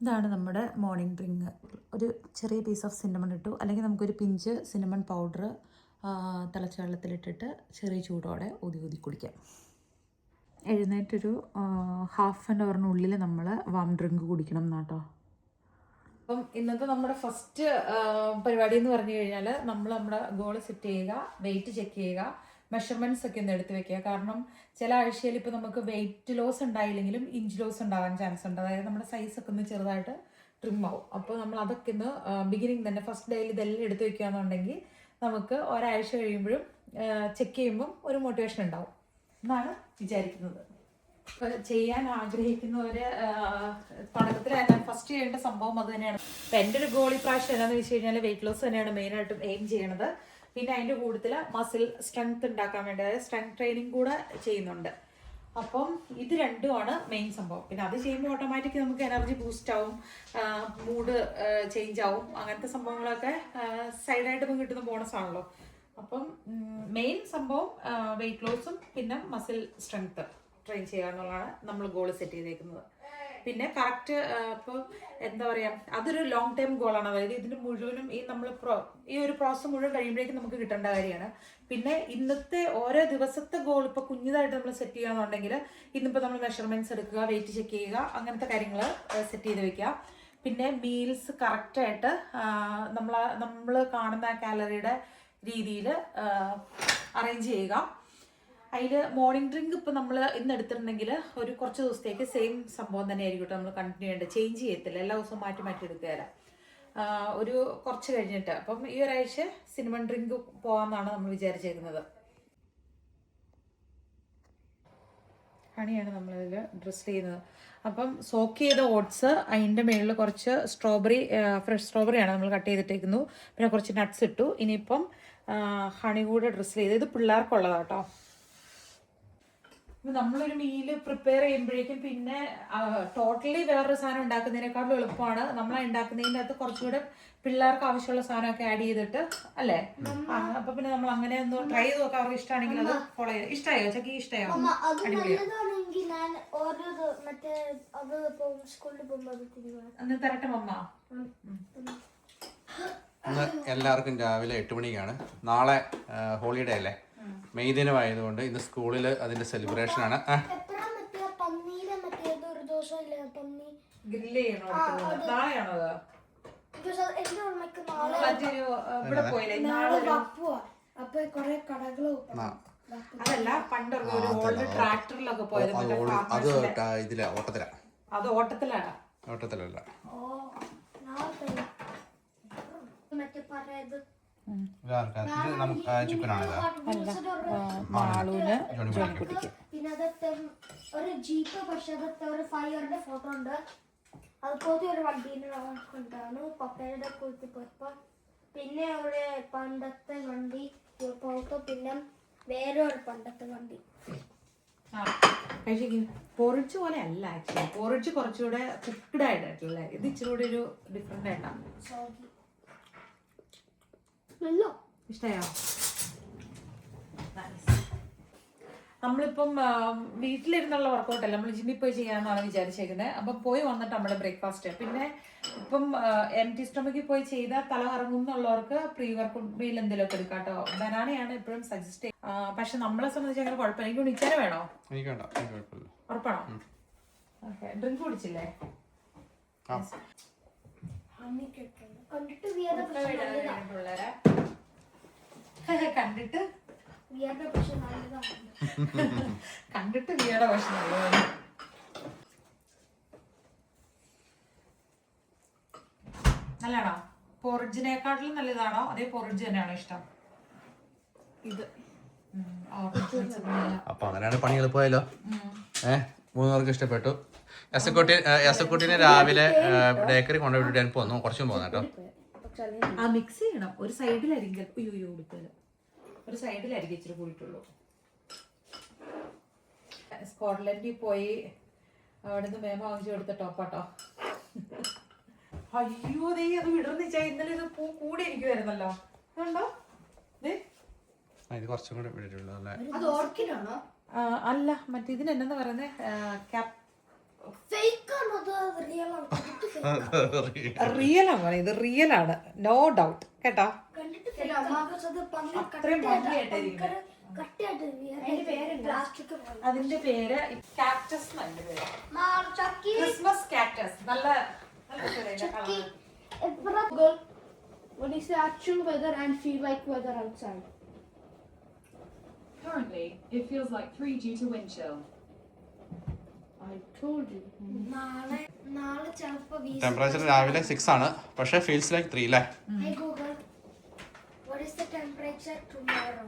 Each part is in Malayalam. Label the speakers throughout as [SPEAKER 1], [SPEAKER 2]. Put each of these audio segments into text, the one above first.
[SPEAKER 1] ഇതാണ് നമ്മുടെ മോർണിംഗ് ഡ്രിങ്ക്. ഒരു ചെറിയ പീസ് ഓഫ് സിന്നമൺ ഇട്ടു, അല്ലെങ്കിൽ നമുക്കൊരു പിഞ്ച് സിന്നമൺ പൗഡർ തിളച്ച വെള്ളത്തിലിട്ടിട്ട് ചെറിയ ചൂടോടെ ഊതി കുടിക്കാം. എഴുന്നേറ്റൊരു ഹാഫ് ആൻ അവറിനുള്ളിൽ നമ്മൾ വാം ഡ്രിങ്ക് കുടിക്കണം എന്നാട്ടോ. അപ്പം ഇന്നത്തെ നമ്മുടെ ഫസ്റ്റ് പരിപാടി എന്ന് പറഞ്ഞു കഴിഞ്ഞാൽ നമ്മൾ നമ്മുടെ ഗോൾ സെറ്റ് ചെയ്യുക, വെയിറ്റ് ചെക്ക് ചെയ്യുക, മെഷർമെൻറ്റ്സ് ഒക്കെ ഒന്ന് എടുത്ത് വെക്കുക. കാരണം ചില ആഴ്ചയിൽ ഇപ്പോൾ നമുക്ക് വെയിറ്റ് ലോസ് ഉണ്ടായില്ലെങ്കിലും ഇഞ്ച് ലോസ് ഉണ്ടാകാൻ ചാൻസ് ഉണ്ട്. അതായത് നമ്മുടെ സൈസൊക്കെ ഒന്ന് ചെറുതായിട്ട് ട്രിം ആവും. അപ്പോൾ നമ്മൾ അതൊക്കെ ഒന്ന് ബിഗിനിങ് തന്നെ ഫസ്റ്റ് ഡേയിൽ ഇതെല്ലാം എടുത്ത് വെക്കുകയാണെന്നുണ്ടെങ്കിൽ നമുക്ക് ഒരാഴ്ച കഴിയുമ്പോഴും ചെക്ക് ചെയ്യുമ്പം ഒരു മോട്ടിവേഷൻ ഉണ്ടാവും എന്നാണ് വിചാരിക്കുന്നത്. ചെയ്യാൻ ആഗ്രഹിക്കുന്നവർ തുടക്കത്തിൽ ഫസ്റ്റ് ചെയ്യേണ്ട സംഭവം അത് തന്നെയാണ്. അപ്പം എൻ്റെ ഒരു ഗോൾ ഇപ്രാവശ്യം എന്താണെന്ന് വെച്ച് കഴിഞ്ഞാൽ വെയിറ്റ് ലോസ് തന്നെയാണ് മെയിനായിട്ടും എയിം ചെയ്യണത്. പിന്നെ അതിൻ്റെ കൂടുതൽ മസിൽ സ്ട്രെങ്ത് ഉണ്ടാക്കാൻ വേണ്ടി, അതായത് സ്ട്രെങ്ത് ട്രെയിനിങ് കൂടെ ചെയ്യുന്നുണ്ട്. അപ്പം ഇത് രണ്ടുമാണ് മെയിൻ സംഭവം. പിന്നെ അത് ചെയ്യുമ്പോൾ ഓട്ടോമാറ്റിക് നമുക്ക് എനർജി ബൂസ്റ്റ് ആവും, മൂഡ് ചേഞ്ച് ആവും, അങ്ങനത്തെ സംഭവങ്ങളൊക്കെ സൈഡായിട്ട് ഇപ്പം കിട്ടുന്ന ബോണസ് ആണല്ലോ. അപ്പം മെയിൻ സംഭവം വെയിറ്റ് ലോസും പിന്നെ മസിൽ സ്ട്രെങ്ത് ട്രെയിൻ ചെയ്യുക എന്നുള്ളതാണ് നമ്മൾ ഗോൾ സെറ്റ് ചെയ്തേക്കുന്നത്. പിന്നെ കറക്റ്റ് ഇപ്പോൾ എന്താ പറയുക, അതൊരു ലോങ് ടൈം ഗോളാണ്. അതായത് ഇതിന് മുഴുവനും ഈ ഒരു പ്രോസസ്സ് മുഴുവൻ കഴിയുമ്പോഴേക്കും നമുക്ക് കിട്ടേണ്ട കാര്യമാണ്. പിന്നെ ഇന്നത്തെ ഓരോ ദിവസത്തെ ഗോൾ ഇപ്പോൾ കുഞ്ഞിതായിട്ട് നമ്മൾ സെറ്റ് ചെയ്യുകയാണെന്നുണ്ടെങ്കിൽ ഇന്നിപ്പോൾ നമ്മൾ മെഷർമെൻറ്റ്സ് എടുക്കുക, വെയിറ്റ് ചെക്ക് ചെയ്യുക, അങ്ങനത്തെ കാര്യങ്ങൾ സെറ്റ് ചെയ്ത് വെക്കുക. പിന്നെ മീൽസ് കറക്റ്റായിട്ട് നമ്മൾ കാണുന്ന കാലറിയുടെ രീതിയിൽ അറേഞ്ച് ചെയ്യുക. അതിൽ മോർണിംഗ് ഡ്രിങ്ക് ഇപ്പോൾ നമ്മൾ ഇന്ന് എടുത്തിട്ടുണ്ടെങ്കിൽ ഒരു കുറച്ച് ദിവസത്തേക്ക് സെയിം സംഭവം തന്നെ ആയിരിക്കും നമ്മൾ കണ്ടിന്യൂ ചെയ്യേണ്ടത്. ചേഞ്ച് ചെയ്യത്തില്ല, എല്ലാ ദിവസവും മാറ്റി എടുക്കുകയില്ല. ഒരു കുറച്ച് കഴിഞ്ഞിട്ട് അപ്പം ഈ ഒരാഴ്ച സിന്നമൺ ഡ്രിങ്ക് പോകാമെന്നാണ് നമ്മൾ വിചാരിച്ചേക്കുന്നത്. ഹണിയാണ് നമ്മളിതിൽ ഡ്രസ് ചെയ്യുന്നത്. അപ്പം സോക്ക് ചെയ്ത ഓട്സ്, അതിൻ്റെ മുകളിൽ കുറച്ച് ഫ്രഷ് സ്ട്രോബെറിയാണ് നമ്മൾ കട്ട് ചെയ്തിട്ടേക്കുന്നു. പിന്നെ കുറച്ച് നട്ട്സ് ഇട്ടു. ഇനിയിപ്പം ഹണി കൂടെ ഡ്രസ് ചെയ്ത്, ഇത് പിള്ളേർക്കുള്ളതാട്ടോ. നമ്മളൊരു മീല് പ്രിപ്പയർ ചെയ്യുമ്പോഴേക്കും പിന്നെ ടോട്ടലി വേറൊരു സാധനം ഉണ്ടാക്കുന്നതിനേക്കാളും എളുപ്പമാണ് നമ്മൾ ഉണ്ടാക്കുന്നതിൻ്റെ അകത്ത് കുറച്ചുകൂടെ പിള്ളേർക്ക് ആവശ്യമുള്ള സാധനമൊക്കെ ആഡ് ചെയ്തിട്ട് അല്ലേ. അപ്പൊ പിന്നെ നമ്മൾ അങ്ങനെ ഒന്ന് ട്രൈ ചെയ്ത് നോക്കാം. അവർക്ക് ഇഷ്ടമാണെങ്കിൽ അത് ഫോളോ ചെയ്ത്. ഇഷ്ടമായോ ചക്കി? ഇഷ്ടമായോ? അന്ന് തരട്ടെ മമ്മ.
[SPEAKER 2] എല്ലാവർക്കും രാവിലെ 8 മണിക്കാണ്. നാളെ ഹോളിഡേ അല്ലേ, മെയ് ദിനമായതുകൊണ്ട് ഇന്ന് സ്കൂളിൽ അതിന്റെ സെലിബ്രേഷൻ ആണ്. ഇതില ഓട്ടത്തിലല്ല.
[SPEAKER 3] പിന്നെ അതൊക്കെ ഒരു ജീപ്പ്, പക്ഷെ അതൊക്കെ ഒരു ഫയറിന്റെ ഫോട്ടോ ഉണ്ട്. അതുപോലെ ഒരു വണ്ടീനെ കൊണ്ടാണ് പപ്പയുടെ കൂട്ടി പോയപ്പോ. പിന്നെ ഒരു പണ്ടത്തെ വണ്ടി ഫോട്ടോ, പിന്നെ വേറെ ഒരു പണ്ടത്തെ വണ്ടി.
[SPEAKER 1] പോറിച്ച് പോലെ അല്ല ആക്ച്വലി. പോറിച്ച് കുറച്ചുകൂടെ കുക്ക്ഡ് ആയിട്ടല്ലേ, ഇത് ഇച്ചിരി കൂടെ ഒരു ഡിഫറെന്റ് ആയിട്ടാണ്. ഇഷ്ടയോ? നമ്മളിപ്പം വീട്ടിലിരുന്നുള്ള വർക്കൗട്ട് അല്ല, നമ്മൾ ജിമ്മിൽ പോയി ചെയ്യാമെന്നാണ് വിചാരിച്ചേക്കുന്നത്. അപ്പം പോയി വന്നിട്ട് നമ്മുടെ ബ്രേക്ക്ഫാസ്റ്റ്. പിന്നെ ഇപ്പം എംറ്റി സ്റ്റൊമക്കിൽ പോയി ചെയ്താൽ തല കറങ്ങും എന്നുള്ളവർക്ക് പ്രീ വർക്കൗട്ട് മീൽ എന്തെങ്കിലുമൊക്കെ എടുക്കാം കേട്ടോ. ബനാനയാണ് എപ്പോഴും സജസ്റ്റ് ചെയ്യുന്നത്. പക്ഷെ നമ്മളെ സംബന്ധിച്ച് അങ്ങനെ കുഴപ്പമില്ല. എനിക്ക് ഇച്ചാനെ വേണോ? ഉറപ്പാണോ? ഓക്കെ. ഡ്രിങ്ക് കുടിച്ചില്ലേ? കണ്ടിട്ട് വിയയുടെ പക്ഷെ നല്ലതാണ്. നല്ലതാണോ? പോറിജിനെക്കാട്ടിലും നല്ലതാണോ അതേ പോറിജ് തന്നെയാണോ ഇഷ്ടം? ഇത്
[SPEAKER 2] അപ്പൊ അങ്ങനെയാണ് പണി എളുപ്പമായല്ലോ. മൂന്നുപേർക്ക് ഇഷ്ടപ്പെട്ടു. യസക്കുട്ടിനെ രാവിലെ ബേക്കറി കൊണ്ടുപോയിട്ട് പോന്നു. കുറച്ചും പോന്നു കേട്ടോ.
[SPEAKER 1] മിക്സ് ചെയ്യണം. ഒരു സൈഡിലായിരിക്കും ഒരു സൈഡിലായിരിക്കും ഇച്ചിരി പോയിട്ടുള്ളൂ. സ്കോട്ട്ലൻഡിൽ പോയി അവിടെ നിന്ന് മേമ വാങ്ങിച്ചു കൊടുത്ത ടോപ്പാട്ടോ. അയ്യോ ദേ അത് വിടർന്നിച്ചാ. ഇന്നലെ ഇത് പൂ കൂടെ ഇരിക്കുവായിരുന്നല്ലോ. കണ്ടോ? അല്ല, മറ്റേ ഇതിന് എന്നാ പറയുന്നത്? റിയൽ ആണ്, ഇത് റിയൽ ആണ്, നോ ഡൗട്ട് കേട്ടോ. അത്രയും ഭംഗിയായിട്ടായിരിക്കും. അതിന്റെ പേര് കാക്ടസ് എന്നല്ല പേര്, ക്രിസ്മസ് കാക്ടസ്. നല്ല
[SPEAKER 3] What is the actual weather and feel like weather outside?
[SPEAKER 4] Currently, it feels like 3 due to wind chill.
[SPEAKER 3] I told you. നാളെ ചിലപ്പോ
[SPEAKER 2] ടെമ്പറേച്ചർ രാവിലെ 6 ആണ്, പക്ഷേ ഫീൽസ് ലൈക്ക് 3 അല്ലേ?
[SPEAKER 3] Hey Google, what is the temperature tomorrow?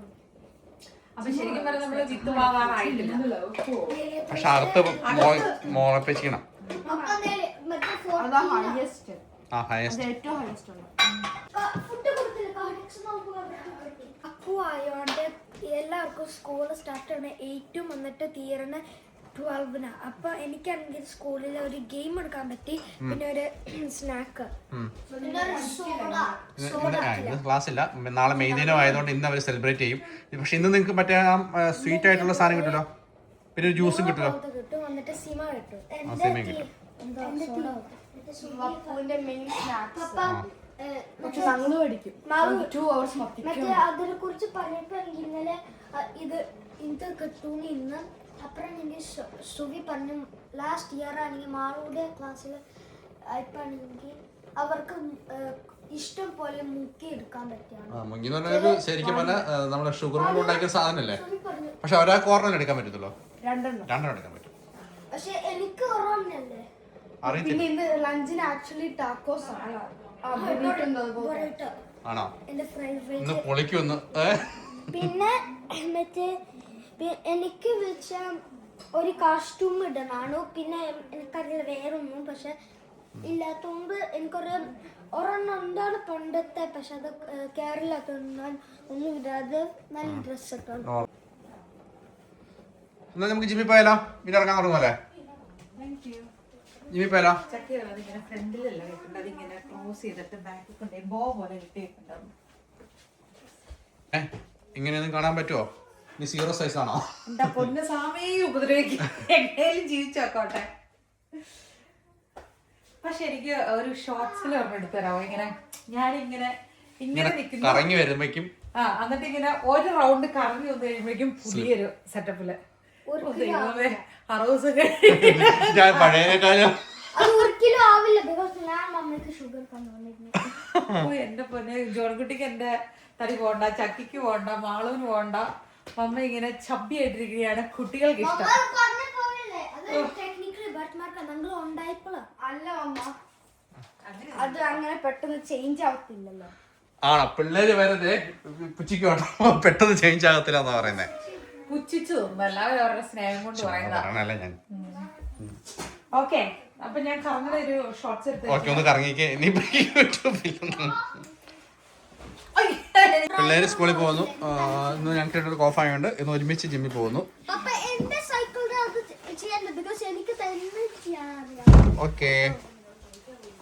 [SPEAKER 1] അപ്പൊ ശരിക്കും പറഞ്ഞാൽ നമ്മള് വിത്ത് വാങ്ങാറായിട്ടില്ല.
[SPEAKER 4] In the low 4.
[SPEAKER 2] പക്ഷെ അകത്ത് മോളപ്പിച്ചിക്കണം.
[SPEAKER 3] അതാ highest.
[SPEAKER 2] ആ ഹയസ്റ്റ്.
[SPEAKER 3] ഏറ്റവും highest ആണ്. ഫുഡ് കൊടുത്തില്ല, കാർഡിക്സ് അപ്പോ ആയോണ്ട് എല്ലാവർക്കും സ്കൂൾ സ്റ്റാർട്ട് ആണ് 8 വന്നിട്ട് തീരണ 12 അപ്പൊ എനിക്കാണെങ്കിൽ സ്കൂളിൽ ഒരു ഗെയിം എടുക്കാൻ പറ്റി, പിന്നെ ഒരു സ്നാക്ക്,
[SPEAKER 2] ക്ലാസ് ഇല്ല, നാളെ മെയ് ദിനം ആയതുകൊണ്ട് ഇന്ന് അവർ സെലിബ്രേറ്റ് ചെയ്യും. പക്ഷെ ഇന്ന് നിങ്ങൾക്ക് മറ്റേ സ്വീറ്റ് ആയിട്ടുള്ള സാധനം കിട്ടുമല്ലോ, പിന്നെ ഒരു ജ്യൂസും കിട്ടുമല്ലോ.
[SPEAKER 3] കിട്ടും, വന്നിട്ട് സിമ കിട്ടും.
[SPEAKER 2] സിമയും കിട്ടും.
[SPEAKER 3] മറ്റേ അതിനെ കുറിച്ച് പറഞ്ഞപ്പോ എനിക്ക് ഇന്നലെ ഇത് കിട്ടൂന്ന് ഇന്ന് അപ്പുറം എനിക്ക് സുവി പറഞ്ഞു. ലാസ്റ്റ് ഇയർ ആണെങ്കിൽ മാളുടെ ക്ലാസ്സിൽ ഇപ്പൊ ആണെങ്കിൽ അവർക്ക് ഇഷ്ടം പോലെ മുക്കി എടുക്കാൻ പറ്റിയാണ്.
[SPEAKER 2] മുങ്ങി എന്ന് പറഞ്ഞാൽ ശരിക്കും പറഞ്ഞാൽ നമ്മുടെ ഷുഗർ കൊണ്ട് ഉണ്ടാക്കിയ സാധനമല്ലേ, പക്ഷെ ഒരാൾക്ക് ഓർമ്മ എടുക്കാൻ പറ്റത്തുള്ളൂ, രണ്ടെണ്ണം എടുക്കാൻ പറ്റും.
[SPEAKER 3] പക്ഷെ എനിക്ക് ഓർമ്മയല്ലേ.
[SPEAKER 2] അറിയത്തില്ല.
[SPEAKER 3] ലഞ്ചിന് ആക്ച്വലി ടാക്കോസ്
[SPEAKER 2] ആണോ?
[SPEAKER 3] എന്റെ ഫേവറേറ്റ്.
[SPEAKER 2] ഇന്ന് പൊളിക്കൊന്ന്.
[SPEAKER 3] പിന്നെ മറ്റേ എനിക്ക് വിളിച്ച ഒരു കാസ്റ്റ്യൂം ഇടണാണു, പിന്നെ എനിക്കറിയില്ല വേറൊന്നും, പക്ഷെ ഇല്ലാത്തോണ്ട് എനിക്കൊരു ഒരെണ്ണം എന്താണ് പണ്ടത്തെ, പക്ഷെ അത് കേരളത്തിൽ ഒന്നും ഇടാതെ നല്ല ഡ്രസ് ഇട്ടാണ്.
[SPEAKER 2] എന്നാ നമുക്ക് ജിമ്മി പോയാലോ, പിന്നെ ഇറങ്ങാൻ തുടങ്ങുമല്ലേ? ജിമ്മി പോയാലോ?
[SPEAKER 1] ഫ്രണ്ടിലല്ല കിട്ടുന്നത്, അതിങ്ങനെ ക്ലോസ് ചെയ്തിട്ട് ബാക്കിൽ കൊണ്ടേ ബോ പോലെ കിട്ടിയിട്ടുണ്ടാവും.
[SPEAKER 2] ഇങ്ങനെയൊന്നും കാണാൻ പറ്റുമോ? നീ 0 സൈസ് ആണോ?
[SPEAKER 1] എന്താ പൊന്ന് സാമയെ ഉപദ്രവിക്കും, എങ്ങനെയും ജീവിച്ചോക്കോട്ടെ. പക്ഷെ എനിക്ക് ഒരു ഷോർട്സിൽ ഒരെണ്ണം എടുത്തു തരാമോ? ഞാനിങ്ങനെ ഇങ്ങനെ നിൽക്കുന്നു,
[SPEAKER 2] കറങ്ങി വരുമ്പോഴേക്കും
[SPEAKER 1] എന്നിട്ട് ഇങ്ങനെ ഒരു റൗണ്ട് കറങ്ങി വന്നു കഴിയുമ്പോഴേക്കും പുതിയൊരു സെറ്റപ്പില്
[SPEAKER 2] ഞാൻ പഴയ കാലം.
[SPEAKER 1] എന്റെ പൊന്നെ ജോൺകുട്ടിക്ക് എന്റെ തടി പോണ്ട, ചക്കിക്ക് പോണ്ട, മാളൂന് പോണ്ട, മമ്മ ഇങ്ങനെ ചബ്ബി ആയിട്ടിരിക്കുകയാണ്, കുട്ടികൾക്ക് ഇഷ്ടം.
[SPEAKER 3] അത് അങ്ങനെ പെട്ടെന്ന് ചേഞ്ച് ആവത്തില്ലല്ലോ.
[SPEAKER 2] ആണോ? പിള്ളേര് വരെ പുച്ചിക്ക് പെട്ടെന്ന് ചേഞ്ച് ആകത്തില്ല എന്നാ പറയുന്നേ.
[SPEAKER 1] പുച്ഛിച്ചു തോന്നുന്നു, എല്ലാവരും അവരുടെ സ്നേഹം കൊണ്ട് പറയുന്നതല്ലേ ഞാൻ. ഓക്കെ, അപ്പൊ ഞാൻ കറങ്ങുന്ന ഒരു ഷോർട്സ് എടുത്ത്
[SPEAKER 2] ഒന്ന് കറങ്ങിക്ക്. പിള്ളേര് സ്കൂളിൽ പോകുന്നു. ഇന്ന് ഞങ്ങൾക്ക് രണ്ടു ഓഫ് ആയതുകൊണ്ട് ഇന്ന് ഒരുമിച്ച് ജിമ്മിൽ പോകുന്നു. ഓക്കെ,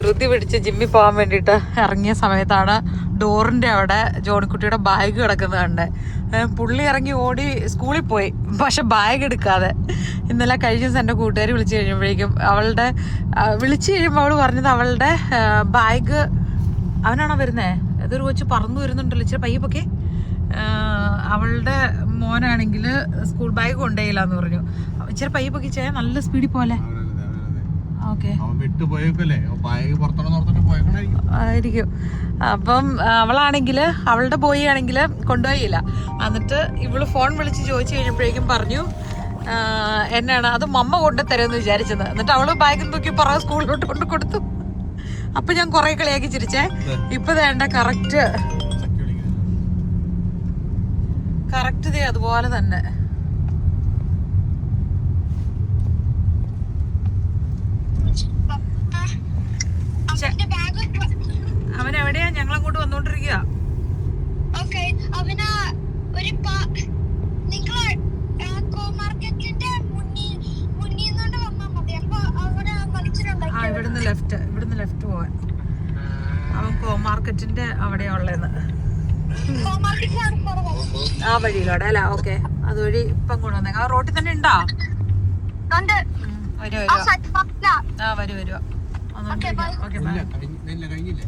[SPEAKER 2] ധൃതി പിടിച്ച് ജിമ്മിൽ പോകാൻ വേണ്ടിയിട്ട് ഇറങ്ങിയ സമയത്താണ് ഡോറിൻ്റെ അവിടെ ജോണിക്കുട്ടിയുടെ ബാഗ് കിടക്കുന്നത് കണ്ടേ. പുള്ളി ഇറങ്ങി ഓടി സ്കൂളിൽ പോയി, പക്ഷെ ബാഗ് എടുക്കാതെ. ഇന്നലെ കഴിഞ്ഞ ദിവസം എൻ്റെ കൂട്ടുകാർ വിളിച്ചു കഴിയുമ്പോഴേക്കും വിളിച്ചു കഴിയുമ്പോൾ അവൾ പറഞ്ഞത് അവളുടെ ബാഗ് അവനാണോ വരുന്നേ, ഏതൊരു കൊച്ചു പറന്നു വരുന്നുണ്ടല്ലോ ഇച്ചിരി പയ്യപ്പൊക്കെ. അവളുടെ മോനാണെങ്കിൽ സ്കൂൾ ബാഗ് കൊണ്ടുപോയില്ല എന്ന് പറഞ്ഞു. ഇച്ചിരി പയ്യപ്പൊക്കെ ചെയ്യാൻ നല്ല സ്പീഡിൽ പോലെ ആയിരിക്കും. അപ്പം അവളാണെങ്കിൽ അവളുടെ ബോയ് ആണെങ്കിൽ കൊണ്ടുപോയില്ല. എന്നിട്ട് ഇവള് ഫോൺ വിളിച്ച് ചോദിച്ചു കഴിഞ്ഞപ്പോഴേക്കും പറഞ്ഞു എന്നാണ് അത് മമ്മ കൊണ്ടുതരുമെന്ന് വിചാരിച്ചത്. എന്നിട്ട് അവള് ബാഗും തൂക്കി പറ സ്കൂളിലോട്ട് കൊണ്ട് കൊടുത്തു. അപ്പൊ ഞാൻ കൊറേ കളിയാക്കി ചിരിച്ചേ. ഇപ്പൊ വേണ്ട കറക്റ്റ് അതുപോലെ തന്നെ. അവൻ എവിടെയാ? ഞങ്ങൾ അങ്ങോട്ട് വന്നോണ്ടിരിക്കുക. ഇവിടുന്ന് ലെഫ്റ്റ് പോവാൻ. അവൻ കോമാർക്കറ്റിന്റെ അവിടെയാ ഉള്ളതെന്ന്. ആ വഴിയിലൂടെ അല്ല? ഓക്കെ, അതുവഴി ഇപ്പം കൊണ്ടുവന്നേക്കാം. ആ റോട്ടിൽ തന്നെ ഉണ്ടോ? വരുവാ. Okay bye.
[SPEAKER 5] കഴിഞ്ഞില്ലേ?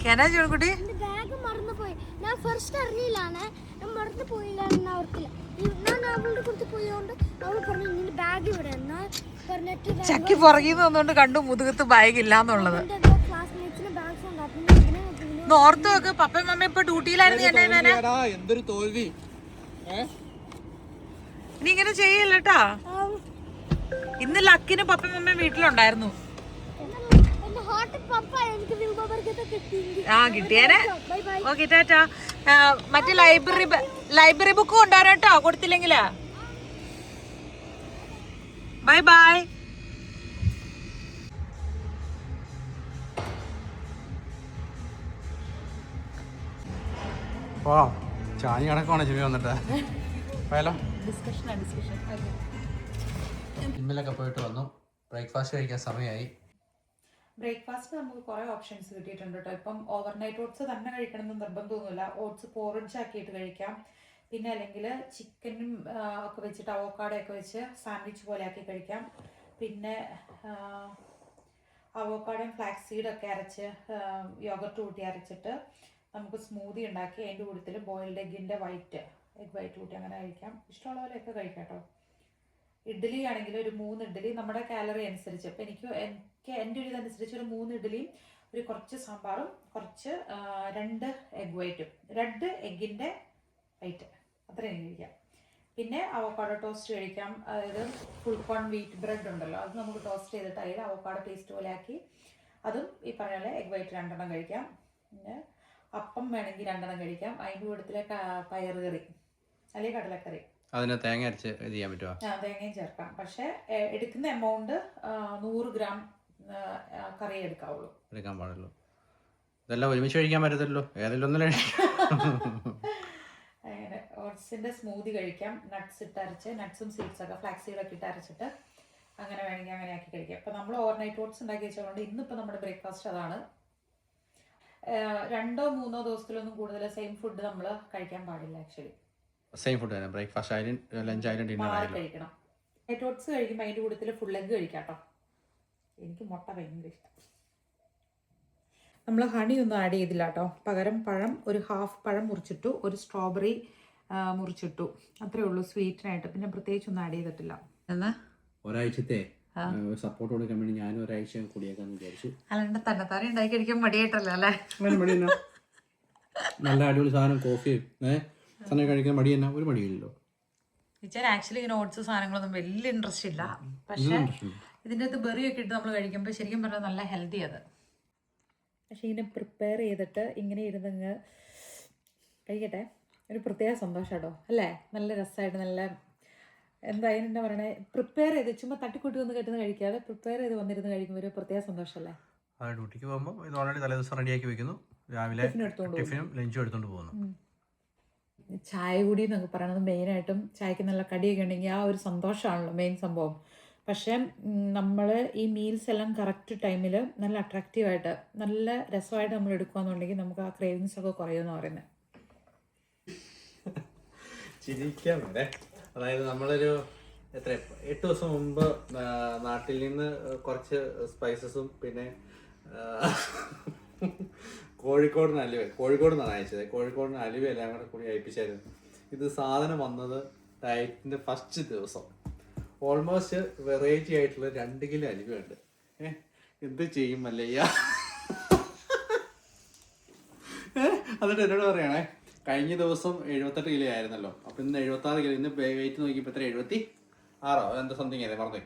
[SPEAKER 2] കേനാ ജോൺകുട്ടി?
[SPEAKER 3] ബാഗ് മറന്നു പോയി. ഞാൻ ഫസ്റ്റ് അറിയില്ലാണ്, ഞാൻ മറന്നു പോയില്ലാന്ന് ഓർത്തില്ല. ഞാൻ അവളുടെ കൂടെ പോയതുകൊണ്ട് അവൾ പറഞ്ഞു നിന്റെ ബാഗ് ഇവിടെ എന്നാ പറഞ്ഞിട്ട്
[SPEAKER 2] ചക്കി പുറകിന്ന് വന്നോണ്ട് കണ്ടു മുതുകത്ത് ബാഗ് ഇല്ലാന്നുള്ളത്.
[SPEAKER 3] ക്ലാസ്മേറ്റ്സിന് ബാഗ്സ് ഉണ്ട്. അപ്പം
[SPEAKER 2] ഓർത്ത് വെക്ക്, പപ്പയും മമ്മയും ഇപ്പൊ ഡ്യൂട്ടിയിലായിരുന്നു.
[SPEAKER 5] എന്തൊരു തോൽവി.
[SPEAKER 2] ഇനി ഇങ്ങനെ ചെയ്യല്ലേട്ടാ. ഇന്ന് ലക്കിന് പപ്പയും മമ്മയും വീട്ടിലുണ്ടായിരുന്നു. ആ കിട്ടിയേനെ. ഓക്കെ ടാറ്റാ. മറ്റേ ലൈബ്രറി ബുക്ക് കൊണ്ടുവരാം കേട്ടോ, കൊടുത്തില്ലെങ്കിലാ. Bye bye.
[SPEAKER 5] ചാഞ്ഞ കണക്കാണ് ജിമ്മി വന്നിട്ട് പോയാലോ. ജിമ്മിലൊക്കെ പോയിട്ട് വന്നു. ബ്രേക്ക്ഫാസ്റ്റ് കഴിക്കാൻ സമയമായി.
[SPEAKER 1] ബ്രേക്ക്ഫാസ്റ്റ് നമുക്ക് കുറേ ഓപ്ഷൻസ് കിട്ടിയിട്ടുണ്ട് കേട്ടോ. ഇപ്പം ഓവർനൈറ്റ് ഓട്സ് തന്നെ കഴിക്കണമെന്ന് നിർബന്ധമൊന്നുമില്ല. ഓട്സ് പോറിഡ്ജ് ആക്കിയിട്ട് കഴിക്കാം. പിന്നെ അല്ലെങ്കിൽ ചിക്കനും ഒക്കെ വെച്ചിട്ട് അവോക്കാഡോ ഒക്കെ വെച്ച് സാൻഡ്വിച്ച് പോലെ ആക്കി കഴിക്കാം. പിന്നെ അവോക്കാഡോയും ഫ്ലാക്സ് സീഡൊക്കെ അരച്ച് യോഗർട്ട് കൂട്ടി അരച്ചിട്ട് നമുക്ക് സ്മൂതി ഉണ്ടാക്കി അതിൻ്റെ കൂട്ടത്തിൽ ബോയിൽഡ് എഗ് വൈറ്റ് കൂട്ടി അങ്ങനെ കഴിക്കാം. ഇഷ്ടമുള്ള പോലെയൊക്കെ കഴിക്കാം കേട്ടോ. ഇഡ്ഡലി ആണെങ്കിൽ ഒരു 3 ഇഡ്ഡലി നമ്മുടെ കാലറി അനുസരിച്ച്. ഇപ്പം എൻ്റെ ഒരു ഇതനുസരിച്ച് ഒരു 3 ഇഡ്ഡലിയും ഒരു കുറച്ച് സാമ്പാറും കുറച്ച് 2 എഗ് വൈറ്റും 2 എഗ്ഗിൻ്റെ വൈറ്റ് അത്രയും കഴിക്കാം. പിന്നെ അവോക്കാഡോ ടോസ്റ്റ് കഴിക്കാം. അതായത് ഫുൾ കോൺ വീറ്റ് ബ്രെഡ് ഉണ്ടല്ലോ, അത് നമുക്ക് ടോസ്റ്റ് ചെയ്തിട്ട് അതിൽ അവോക്കാഡോ പേസ്റ്റ് പോലെ ആക്കി അതും ഈ പറഞ്ഞ പോലെ എഗ് വൈറ്റ് 2 എണ്ണം കഴിക്കാം. പിന്നെ അപ്പം വേണമെങ്കിൽ 2 എണ്ണം കഴിക്കാം. അതിൻ്റെ കൂട്ടത്തിലെ പയറുകറി അല്ലെങ്കിൽ കടലക്കറി.
[SPEAKER 5] അതിന് തേങ്ങ അരച്ച് ചെയ്യാൻ പറ്റുമോ?
[SPEAKER 1] തേങ്ങയും ചേർക്കാം. പക്ഷെ എടുക്കുന്ന എമൗണ്ട് 100 ഗ്രാം കറി എടുക്കാൻ
[SPEAKER 5] പാടുള്ളൂ. ഇതെല്ലാം ഒരുമിച്ച് കഴിക്കാൻ പറ്റത്തില്ലല്ലോ, ഏതെങ്കിലും ഒന്നും.
[SPEAKER 1] അങ്ങനെ ഓട്സിന്റെ സ്മൂതി കഴിക്കാം. നട്ട്സ് ഇട്ട് അരച്ച്, നട്ട്സും സീഡ്സ് ഒക്കെ ഫ്ലാക്സ് സീഡൊക്കെ ഇട്ട് അരച്ചിട്ട് അങ്ങനെ വേണമെങ്കിൽ അങ്ങനെ ആക്കി കഴിക്കാം. ഇപ്പം നമ്മൾ ഓവർനൈറ്റ് ഓട്സ് ഉണ്ടാക്കി വെച്ചതുകൊണ്ട് ഇന്നിപ്പോൾ നമ്മുടെ ബ്രേക്ക്ഫാസ്റ്റ് അതാണ്. 2-3 ദിവസത്തിലൊന്നും കൂടുതൽ സെയിം ഫുഡ് നമ്മൾ കഴിക്കാൻ പാടില്ല. ആക്ച്വലി
[SPEAKER 5] സെയിം ഫുഡ് തന്നെ ബ്രേക്ക്ഫാസ്റ്റ് ആയാലും ലഞ്ച് ആയാലും ഡിന്നർ ആയാലും
[SPEAKER 1] കഴിക്കണം. ഓവർനൈറ്റ് ഓട്സ് കഴിക്കുമ്പോൾ അതിൻ്റെ കൂട്ടത്തിൽ ഫുൾ എഗ് കഴിക്കാം കേട്ടോ. എനിക്ക് മുട്ട ഭയങ്കര ഇഷ്ടം. നമ്മൾ ഹണി ഒന്നും ആഡ് ചെയ്തില്ല കേട്ടോ. പകരം ഒരു ഹാഫ് പഴം മുറിച്ചിട്ടു, ഒരു സ്ട്രോബെറി മുറിച്ചിട്ടു, അത്രേ ഉള്ളൂ സ്വീറ്റിനായിട്ട്. പിന്നെ പ്രത്യേകിച്ചൊന്നും ആഡ് ചെയ്തിട്ടില്ല. എന്നാ
[SPEAKER 5] ഒരാഴ്ചത്തെ സപ്പോർട്ട് കൊടുക്കാൻ വേണ്ടി ഞാനും ഒരാഴ്ച കൂടിയേക്കാന്ന് വിചാരിച്ചു.
[SPEAKER 1] അല്ലാണ്ട് തന്നെത്താനെ ഉണ്ടാക്കി കഴിക്കാൻ മടിയായിട്ടല്ലോ അല്ലേ?
[SPEAKER 5] നല്ല അടിപൊളി സാധനം കോഫിയും സമയം കഴിക്കാൻ മടി തന്നെ ഒരു മടിയില്ലല്ലോ.
[SPEAKER 1] ആക്ച്വലി ഇങ്ങനെ ഓട്സ് സാധനങ്ങളൊന്നും വലിയ ഇൻട്രസ്റ്റ് ഇല്ല. പക്ഷേ ഇതിൻ്റെ അകത്ത് ബെറി ഒക്കെ ഇട്ട് നമ്മൾ കഴിക്കുമ്പോൾ ശരിക്കും പറഞ്ഞാൽ നല്ല ഹെൽത്തി അത്. പക്ഷെ ഇങ്ങനെ പ്രിപ്പയർ ചെയ്തിട്ട് ഇങ്ങനെ ഇരുന്നങ്ങ് കഴിക്കട്ടെ, ഒരു പ്രത്യേക സന്തോഷം കേട്ടോ അല്ലേ? നല്ല രസമായിട്ട് നല്ല എന്താ പറയണേ, പ്രിപ്പയർ ചെയ്ത് ചുമ്മാ തട്ടിക്കൂട്ടി വന്ന് കെട്ടുന്ന കഴിക്കാതെ പ്രിപ്പയർ ചെയ്ത് വന്നിരുന്ന് കഴിക്കുമ്പോൾ ഒരു പ്രത്യേക സന്തോഷമല്ലേ?
[SPEAKER 5] ഡ്യൂട്ടിക്ക് പോകുമ്പോൾ ഇത് ഓൾറെഡി തലേദിവസം റെഡിയാക്കി വെക്കുന്നു, രാവിലെ ടിഫിനും ലഞ്ചും എടുത്തുകൊണ്ട് പോകുന്നു.
[SPEAKER 1] ചായ കൂടി എന്നൊക്കെ പറയണത് മെയിനായിട്ടും ചായക്ക് നല്ല കടിയൊക്കെ ഉണ്ടെങ്കിൽ ആ ഒരു സന്തോഷമാണല്ലോ മെയിൻ സംഭവം. പക്ഷേ നമ്മൾ ഈ മീൽസ് എല്ലാം കറക്റ്റ് ടൈമിൽ നല്ല അട്രാക്റ്റീവായിട്ട് നല്ല രസമായിട്ട് നമ്മൾ എടുക്കുകയെന്നുണ്ടെങ്കിൽ നമുക്ക് ആ ക്രേവിങ്സ് ഒക്കെ കുറയുമെന്ന് പറയുന്നത്.
[SPEAKER 5] ചിരിക്കാൻ വരെ, അതായത് നമ്മളൊരു 8 ദിവസം മുമ്പ് നാട്ടിൽ നിന്ന് കുറച്ച് സ്പൈസസും പിന്നെ കോഴിക്കോട് നിന്നാണ് അയച്ചത്. കോഴിക്കോടിന് അലുവ എല്ലാം കൂടി അയപ്പിച്ചായിരുന്നു. ഇത് സാധനം വന്നത് ഡയറ്റിൻ്റെ ഫസ്റ്റ് ദിവസം. ഓൾമോസ്റ്റ് വെറൈറ്റി ആയിട്ടുള്ള 2 കിലോ അലുവയുണ്ട്. എന്ത് ചെയ്യും മല്ലയ്യ? എന്നിട്ട് എന്നോട് പറയണേ, കഴിഞ്ഞ ദിവസം 78 കിലോ ആയിരുന്നല്ലോ, അപ്പം ഇന്ന് 76 കിലോ. ഇന്ന് വെയിറ്റ് നോക്കിയപ്പോൾ എത്ര 76 എന്താ സംതിങ് ആയിരുന്നു, പറഞ്ഞു.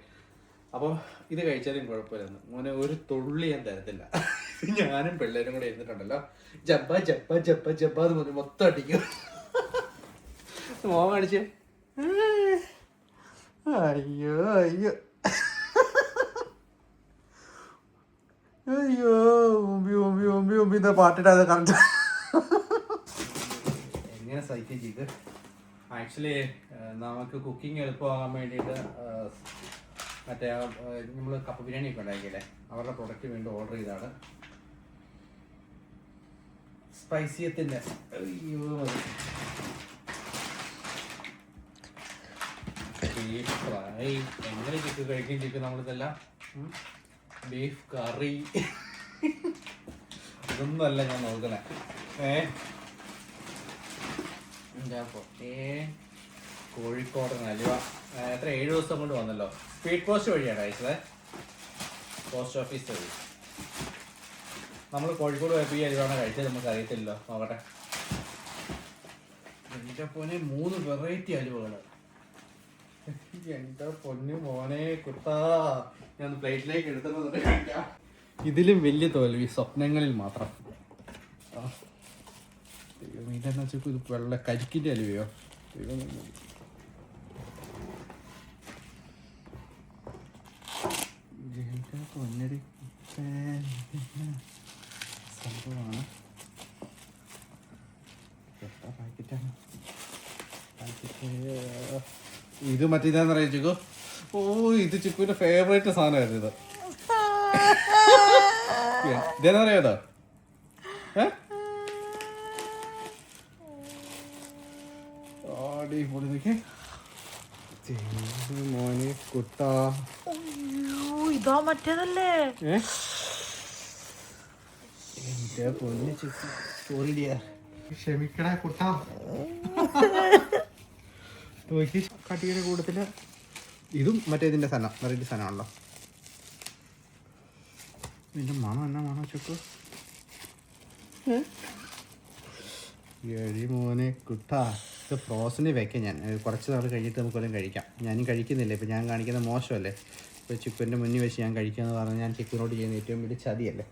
[SPEAKER 5] അപ്പോൾ ഇത് കഴിച്ചാലും കുഴപ്പമില്ലെന്ന്. മോനെ ഒരു തുള്ളി ഞാൻ തരത്തില്ല. ഞാനും പിള്ളേരും കൂടെ ഇരുന്നിട്ടുണ്ടല്ലോ, ജബ്ബ ജബ്ബ ജബ്ബ ജബ്ബ എന്ന് പറഞ്ഞ് മൊത്തം അടിക്കും. മോൻ അടിച്ച് അയ്യോ അയ്യോ അയ്യോ ഉമ്പി ഉമ്പി ഉമ്പി ഉമ്പി എന്താ പാട്ടിട്ടത് കറക്റ്റ് എങ്ങനെ സൈക്കിൾ ചെയ്ത്. ആക്ച്വലി നമുക്ക് കുക്കിംഗ് എളുപ്പമാകാൻ വേണ്ടിയിട്ട് മറ്റേ നമ്മൾ കപ്പ ബിരിയാണി ഒക്കെ ഉണ്ടാക്കിയില്ലേ, അവരുടെ പ്രൊഡക്റ്റ് വേണ്ടി ഓർഡർ ചെയ്താണ്. സ്പൈസിയത്തിൻ്റെ ബീഫ് ഫ്രൈ എങ്ങനെ ചിക്കൻ കഴിക്കും ചിക്കൻ നമ്മളിതെല്ലാം ബീഫ് കറി ഇതൊന്നും അല്ല ഞാൻ നോക്കണേ കോഴിക്കോടൻ അലുവ എത്ര 7 ദിവസം കൊണ്ട് വന്നല്ലോ. സ്പീഡ് പോസ്റ്റ് വഴിയാണ് അയച്ചത്, പോസ്റ്റ് ഓഫീസ് വഴി. നമ്മൾ കോഴിക്കോട് പോയപ്പോൾ ഈ അലുവാണ് കഴിച്ചത്, നമുക്ക് അറിയത്തില്ലല്ലോ. നോക്കട്ടെ. എൻ്റെ പൊന്നെ 3 വെറൈറ്റി അലുവകൾ. എൻ്റെ പൊന്നു മോനെ കുട്ടാ, ഞാൻ പ്ലേറ്റിലേക്ക് എടുത്തിട്ട് കഴിക്കാം. ഇതിലും വലിയ തോൽവി സ്വപ്നങ്ങളിൽ മാത്രം. ഇതെന്ന് വെച്ചാൽ ഇത് വെള്ള കരിക്കിൻ്റെ അലുവയോ? പൊന്നടി സംഭവമാണ്. ഇത് മറ്റേതാന്ന് പറയാം ചിക്കു. ഓ, ഇത് ചിക്കുവിന്റെ ഫേവറേറ്റ് സാധനമായിരുന്നു. ഇത് ഇതെന്നാ പറയാ? മോനെ കുട്ടാ,
[SPEAKER 2] ഇതാ മറ്റേതല്ലേ?
[SPEAKER 5] എന്റെ പൊന്നു ചിക്കു, സോറി ഡിയർ, ക്ഷമിക്കടാ കുട്ടാ. കട്ടിയുടെ കൂട്ടത്തില് ഇതും മറ്റേതിന്റെ സാധനം, വെറൈറ്റി സാധനമാണല്ലോ. ഇതിന്റെ മണം എന്നാ മണം ചുക്കു? എഴി മോനെ കുട്ടാ. ഇത് ഫ്രോസന് വെക്കാം ഞാൻ, കുറച്ച് നാൾ കഴിഞ്ഞിട്ട് നമുക്ക് വല്ലതും കഴിക്കാം. ഞാനും കഴിക്കുന്നില്ല, ഇപ്പം ഞാൻ കാണിക്കുന്ന മോശമല്ലേ. ഇപ്പോൾ ചിക്കുവിൻ്റെ മുന്നിൽ വെച്ച് ഞാൻ കഴിക്കാമെന്ന് പറഞ്ഞാൽ ഞാൻ ചിക്കുവിനോട് ചെയ്യുന്ന ഏറ്റവും വലിയ ചതിയല്ലേ.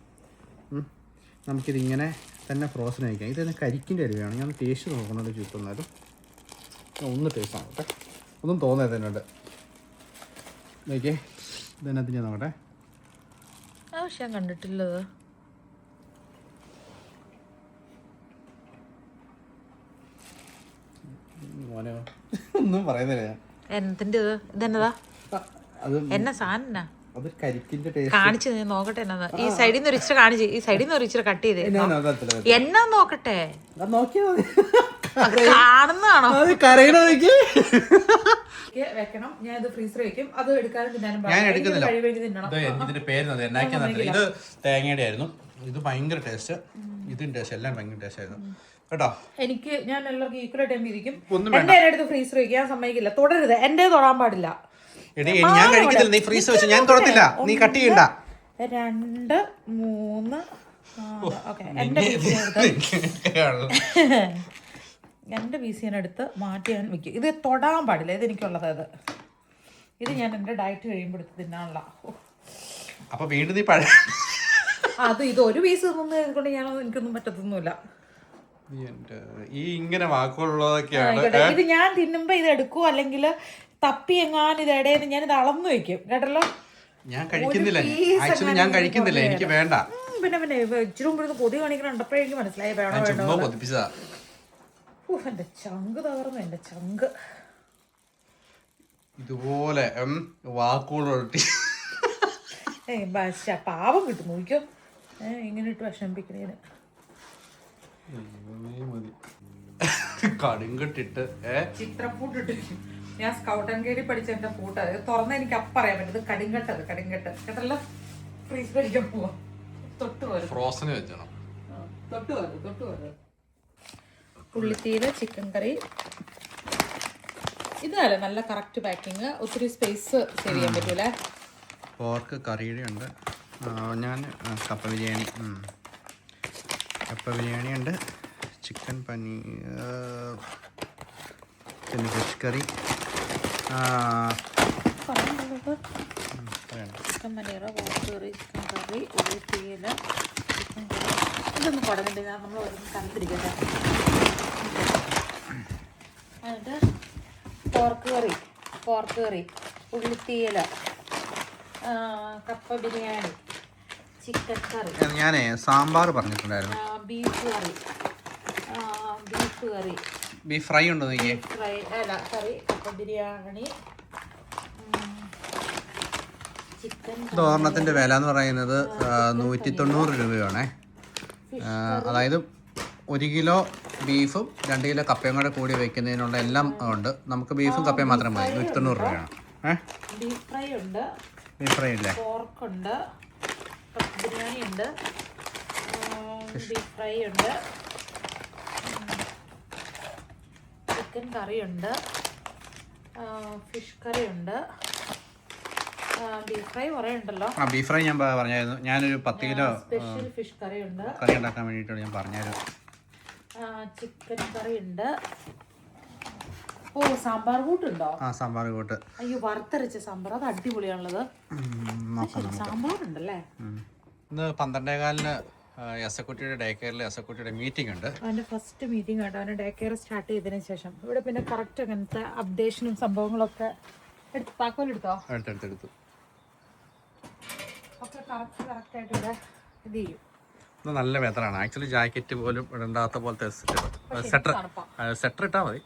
[SPEAKER 5] നമുക്കിതിങ്ങനെ തന്നെ ഫ്രോസൺ കഴിക്കാം. ഇത് തന്നെ കരിക്കിൻ്റെ അരിവാണ്. ഞാൻ ടേസ്റ്റ് നോക്കണമല്ലോ ചുറ്റുന്നാലും. ഒന്ന് ടേസ്റ്റ് ആവട്ടെ, ഒന്നും തോന്നരുത് എന്നോട്. നോക്കിയേ, ഇതിനകത്ത് ഞാൻ നോക്കട്ടെ.
[SPEAKER 2] ആവശ്യം കണ്ടിട്ടില്ലത്.
[SPEAKER 5] മോനോ ഒന്നും പറയുന്നില്ല ഞാൻ.
[SPEAKER 2] എന്തിൻ്റെ ഇത്? ഇതെന്നതാ?
[SPEAKER 5] അത്
[SPEAKER 2] എന്നാ സാധന?
[SPEAKER 5] അത് കരിക്കിൻ്റെ ടേസ്റ്റ്.
[SPEAKER 2] കാണിച്ചു നോക്കട്ടെ എന്നാ. ഈ സൈഡിൽ നിന്ന് ഒരു ഇച്ചിരി കാണിച്ച്, ഈ സൈഡിൽ നിന്ന് ഒരു ഇച്ചിരി കട്ട് ചെയ്തേ. എന്നാ നോക്കട്ടെ. കാണുന്നതാണോ? വെക്കണം. ഞാൻ ഇത് ഫ്രീസർ വെക്കും. അത് എടുക്കാനും തിന്നാനും
[SPEAKER 5] ഞാൻ എടുക്കുന്നില്ല. ഇതിന്റെ പേര് ഇത് തേങ്ങയുടെ ആയിരുന്നു. ഇത് ഭയങ്കര ടേസ്റ്റ്, ഇതും ടേസ്റ്റ്, എല്ലാം ഭയങ്കര ടേസ്റ്റ് ആയിരുന്നു കേട്ടോ.
[SPEAKER 2] എനിക്ക് ഞാൻ എല്ലാവർക്കും ഈക്വൽ ടൈം ഇരിക്കും. എന്റെ അടുത്ത് ഫ്രീസർ വെക്കുക, ഞാൻ സമ്മതിക്കില്ല. തുടരുത്, എന്റെ തൊടാൻ പാടില്ല.
[SPEAKER 5] ഞാൻ കഴിക്കുന്നില്ല, നീ ഫ്രീസർ വെച്ച് ഞാൻ തുടത്തില്ല, നീ കട്ട് ചെയ്യണ്ട.
[SPEAKER 2] 2 3 ഓക്കെ. എന്റെ പീസ് ഞാൻ എടുത്ത് മാറ്റി ഞാൻ വെക്കും. ഇത് തൊടാൻ പാടില്ല, ഇത് എനിക്കുള്ളത്. ഇത് ഞാൻ എന്റെ ഡയറ്റ് കഴിയുമ്പോൾ എടുത്ത് തിന്നാനുള്ള.
[SPEAKER 5] അപ്പൊ വീണ്ടും നീ
[SPEAKER 2] അത് ഇത് ഒരു പീസ് കൊണ്ട് ഞാൻ എനിക്കൊന്നും പറ്റത്തൊന്നുമില്ല.
[SPEAKER 5] ഈ ഇങ്ങനെ വാക്കുകളുള്ളതൊക്കെയാണ്.
[SPEAKER 2] ഇത് ഞാൻ തിന്നുമ്പോ ഇത് എടുക്കൂ, അല്ലെങ്കിൽ തപ്പി എങ്ങാനും ഇത് ഇടയിൽ ഞാൻ ഇത് അളന്നു വെക്കും. കേട്ടല്ലോ,
[SPEAKER 5] ഞാൻ കഴിക്കുന്നില്ല, ആക്ച്വലി ഞാൻ കഴിക്കുന്നില്ല, എനിക്ക് വേണ്ട.
[SPEAKER 2] പിന്നെ ഇച്ചിരി മുമ്പ് കൊതി കാണിക്കണം കണ്ടപ്പോഴേ എനിക്ക് മനസ്സിലായി വേണോ വേണോ. എന്റെ ചങ്ക് തകർന്നു, എന്റെ ചങ്ക്.
[SPEAKER 5] ഇതുപോലെ വാക്കുകളൊട്ടി
[SPEAKER 2] പാവം കിട്ടും നോക്കിയോ, ഇങ്ങനെ ഇട്ട് വിഷമിപ്പിക്കണേന്.
[SPEAKER 5] കടുങ്കട്ടിട്ട്
[SPEAKER 2] ചിത്രപ്പൂട്ടിട്ട് ഞാൻ സ്കൗട്ട് ആൻഡ് ഗൈഡിൽ പഠിച്ച എന്റെ പൂട്ട് തുറന്ന് എനിക്ക് അപ്പറയാൻ പറ്റും. കടുങ്കട്ടത് കടുങ്കട്ട് കേട്ടല്ലോ. ഫ്രീസ് കഴിക്കാൻ പോവാ. തൊട്ട് വരും,
[SPEAKER 5] ഫ്രോസന് വെച്ചോ.
[SPEAKER 2] തൊട്ട് വരും. പുള്ളിത്തീര് ചിക്കൻ കറി. ഇതല്ലേ നല്ല കറക്റ്റ് പാക്കിങ്, ഒത്തിരി സ്പേസ് സേവ് ചെയ്യാൻ പറ്റൂലേ.
[SPEAKER 5] പോർക്ക് കറിയുടെ ഉണ്ട്. ഞാൻ കപ്പ ബിരിയാണി ഉണ്ട്, ചിക്കൻ പനീർ, പിന്നെ fish curry,
[SPEAKER 2] chicken paneer, pork curry, chicken curry, ഉള്ളിത്തീയില, ചിക്കൻ കറി. ഇതൊന്നും കുടങ്ങില്ല, നമ്മൾ ഓരോന്നും കണ്ടിരിക്കട്ടെ. എന്നിട്ട് പോർക്ക് കറി, ഉള്ളിത്തീയില, കപ്പ ബിരിയാണി, ചിക്കൻ കറി.
[SPEAKER 5] ഞാൻ സാമ്പാർ പറഞ്ഞിട്ടുണ്ടായിരുന്നു.
[SPEAKER 2] ബീഫ് കറി,
[SPEAKER 5] ബീഫ് ഫ്രൈ ഉണ്ടോ?
[SPEAKER 2] ഫ്രൈ അല്ല കറി, കപ്പ ബിരിയാണി, ചിക്കൻ.
[SPEAKER 5] ഒരെണ്ണത്തിൻ്റെ വില എന്ന് പറയുന്നത് 190 രൂപയാണേ. അതായത് 1 കിലോ ബീഫും 2 കിലോ കപ്പയും കൂടെ കൂടി വെക്കുന്നതിനുള്ള എല്ലാം ഉണ്ട്. നമുക്ക് ബീഫും കപ്പയും മാത്രം മതി. 190 രൂപയാണ്.
[SPEAKER 1] ബീഫ് ഫ്രൈ ഉണ്ട്,
[SPEAKER 5] ബീഫ് ഫ്രൈ ഇല്ലേ?
[SPEAKER 1] പോർക്ക് ഉണ്ട്, ബിരിയാണി ഉണ്ട്, ബീഫ് ഫ്രൈ ഉണ്ട്, ചിക്കൻ കറി ഉണ്ട്, ഫിഷ് കറി ഉണ്ട്, ബീഫ് ഫ്രൈ കുറേ ഉണ്ടല്ലോ.
[SPEAKER 5] ബീഫ് ഫ്രൈ ഞാൻ പറഞ്ഞായിരുന്നു. ഞാനൊരു 10 കിലോ
[SPEAKER 1] സ്പെഷ്യൽ ഫിഷ് കറി ഉണ്ട്,
[SPEAKER 5] കറി ഉണ്ടാക്കാൻ വേണ്ടിയിട്ടാണ് ഞാൻ പറഞ്ഞായിരുന്നു.
[SPEAKER 1] ചിക്കൻ കറി ഉണ്ട്. ഓ, സാമ്പാർ കൂട്ടുണ്ടോ?
[SPEAKER 5] സാമ്പാർ കൂട്ട്.
[SPEAKER 1] അയ്യോ, വറുത്തരച്ച സാമ്പാർ, അത് അടിപൊളിയാണുള്ളത്. സാമ്പാർ ഉണ്ടല്ലേ.
[SPEAKER 5] ഇന്ന് 12:15 എസക്കുട്ടിയുടെ ഡേ കെയറിൽ എസക്കുട്ടിയുടെ മീറ്റിംഗ് ഉണ്ട്.
[SPEAKER 1] അവൻ്റെ ഫസ്റ്റ് മീറ്റിംഗ് ആയിട്ട് അവൻ്റെ ഡേ കെയർ സ്റ്റാർട്ട് ചെയ്തതിന് ശേഷം ഇവിടെ പിന്നെ കറക്റ്റ് അങ്ങനത്തെ അപ്ഡേഷനും സംഭവങ്ങളൊക്കെ താക്കോലെടുത്തോ?
[SPEAKER 5] എടുത്തു.
[SPEAKER 1] ഒക്കെ കറക്റ്റായിട്ട് ഇവിടെ ഇത് ചെയ്യും.
[SPEAKER 5] നല്ല വെതറാണ്. ആക്ച്വലി ജാക്കറ്റ് പോലും ഇടണ്ടാത്ത പോലത്തെ സെറ്റർ ഇട്ടാൽ മതി.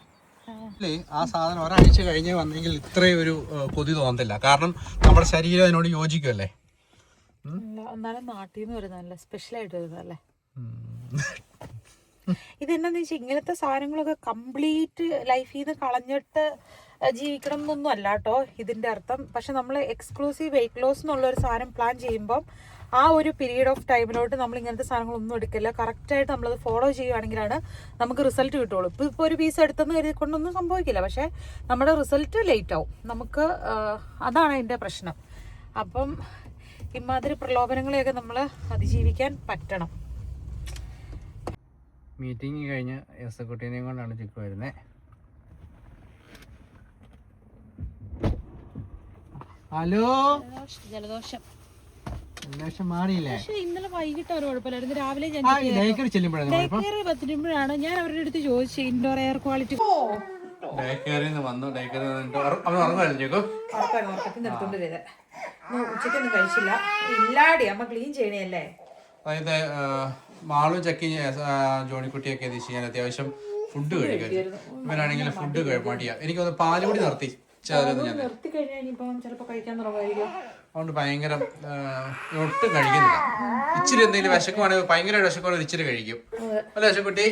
[SPEAKER 5] ആ സാധനം ഒരാഴ്ച കഴിഞ്ഞ് വന്നെങ്കിൽ ഇത്രയും ഒരു കൊതി തോന്നത്തില്ല. കാരണം നമ്മുടെ ശരീരം അതിനോട് യോജിക്കുമല്ലേ.
[SPEAKER 1] എന്നാലും നാട്ടിൽ നിന്ന് വരുന്നതല്ലേ, സ്പെഷ്യലായിട്ട് വരുന്നതല്ലേ. ഇതെന്നാന്ന് വെച്ചാൽ ഇങ്ങനത്തെ സാധനങ്ങളൊക്കെ കംപ്ലീറ്റ് ലൈഫിൽ നിന്ന് കളഞ്ഞിട്ട് ജീവിക്കണം എന്നൊന്നും അല്ല കേട്ടോ ഇതിൻ്റെ അർത്ഥം. പക്ഷെ നമ്മൾ എക്സ്ക്ലൂസീവ് വെയിറ്റ് ലോസ് എന്നുള്ളൊരു സാധനം പ്ലാൻ ചെയ്യുമ്പം ആ ഒരു പീരീഡ് ഓഫ് ടൈമിലോട്ട് നമ്മൾ ഇങ്ങനത്തെ സാധനങ്ങളൊന്നും എടുക്കില്ല. കറക്റ്റായിട്ട് നമ്മളത് ഫോളോ ചെയ്യുകയാണെങ്കിലാണ് നമുക്ക് റിസൾട്ട് കിട്ടുള്ളൂ. ഇപ്പോൾ ഒരു പീസ് എടുത്തെന്ന് കരുതി കൊണ്ടൊന്നും സംഭവിക്കില്ല. പക്ഷേ നമ്മുടെ റിസൾട്ട് ലേറ്റ് ആവും. നമുക്ക് അതാണ് അതിൻ്റെ പ്രശ്നം. അപ്പം ഇമാതിരി പ്രലോഭനങ്ങളെയൊക്കെ നമ്മൾ അതിജീവിക്കാൻ പറ്റണം.
[SPEAKER 5] മീറ്റിംഗ് കഴിഞ്ഞ് എസക്കുട്ടീനെയും കൊണ്ടാണ് ചിക്കു വരുന്നത്. ഹലോ,
[SPEAKER 1] ജലദോഷം
[SPEAKER 5] മാറിയില്ലേ?
[SPEAKER 1] പക്ഷേ ഇന്നലെ വൈകിട്ട് അവർ കുഴപ്പമില്ലായിരുന്നു. രാവിലെ ഞാൻ പത്തിരുമ്പോഴാണ് ഞാൻ അവരുടെ അടുത്ത് ചോദിച്ചത് ഇൻഡോർ എയർ ക്വാളിറ്റി ഉച്ചക്കൊന്നും കഴിച്ചില്ല. ഇല്ലാടി അമ്മ ക്ലീൻ ചെയ്യണല്ലേ.
[SPEAKER 5] അതായത് മാളും ചക്കി ജോണിക്കുട്ടിയൊക്കെ ഇത് ചെയ്യാൻ അത്യാവശ്യം ഫുഡ് കഴിക്കും. ഇവനാണെങ്കിൽ ഫുഡ് മടിയാ. എനിക്കൊന്ന് പാലുകൂടി നിർത്തി
[SPEAKER 1] കഴിഞ്ഞാൽ ഇനിയിപ്പം ചിലപ്പോൾ കഴിക്കാൻ തുടങ്ങുമായിരിക്കും.
[SPEAKER 5] അതുകൊണ്ട് ഭയങ്കര ഒട്ടും കഴിക്കുന്നില്ല. ഇച്ചിരി എന്തെങ്കിലും വിശക്കുവാണെങ്കിൽ ഭയങ്കര വിശക്കുവാണെങ്കിൽ ഇച്ചിരി കഴിക്കും. അല്ലേ വിശക്കുട്ടി?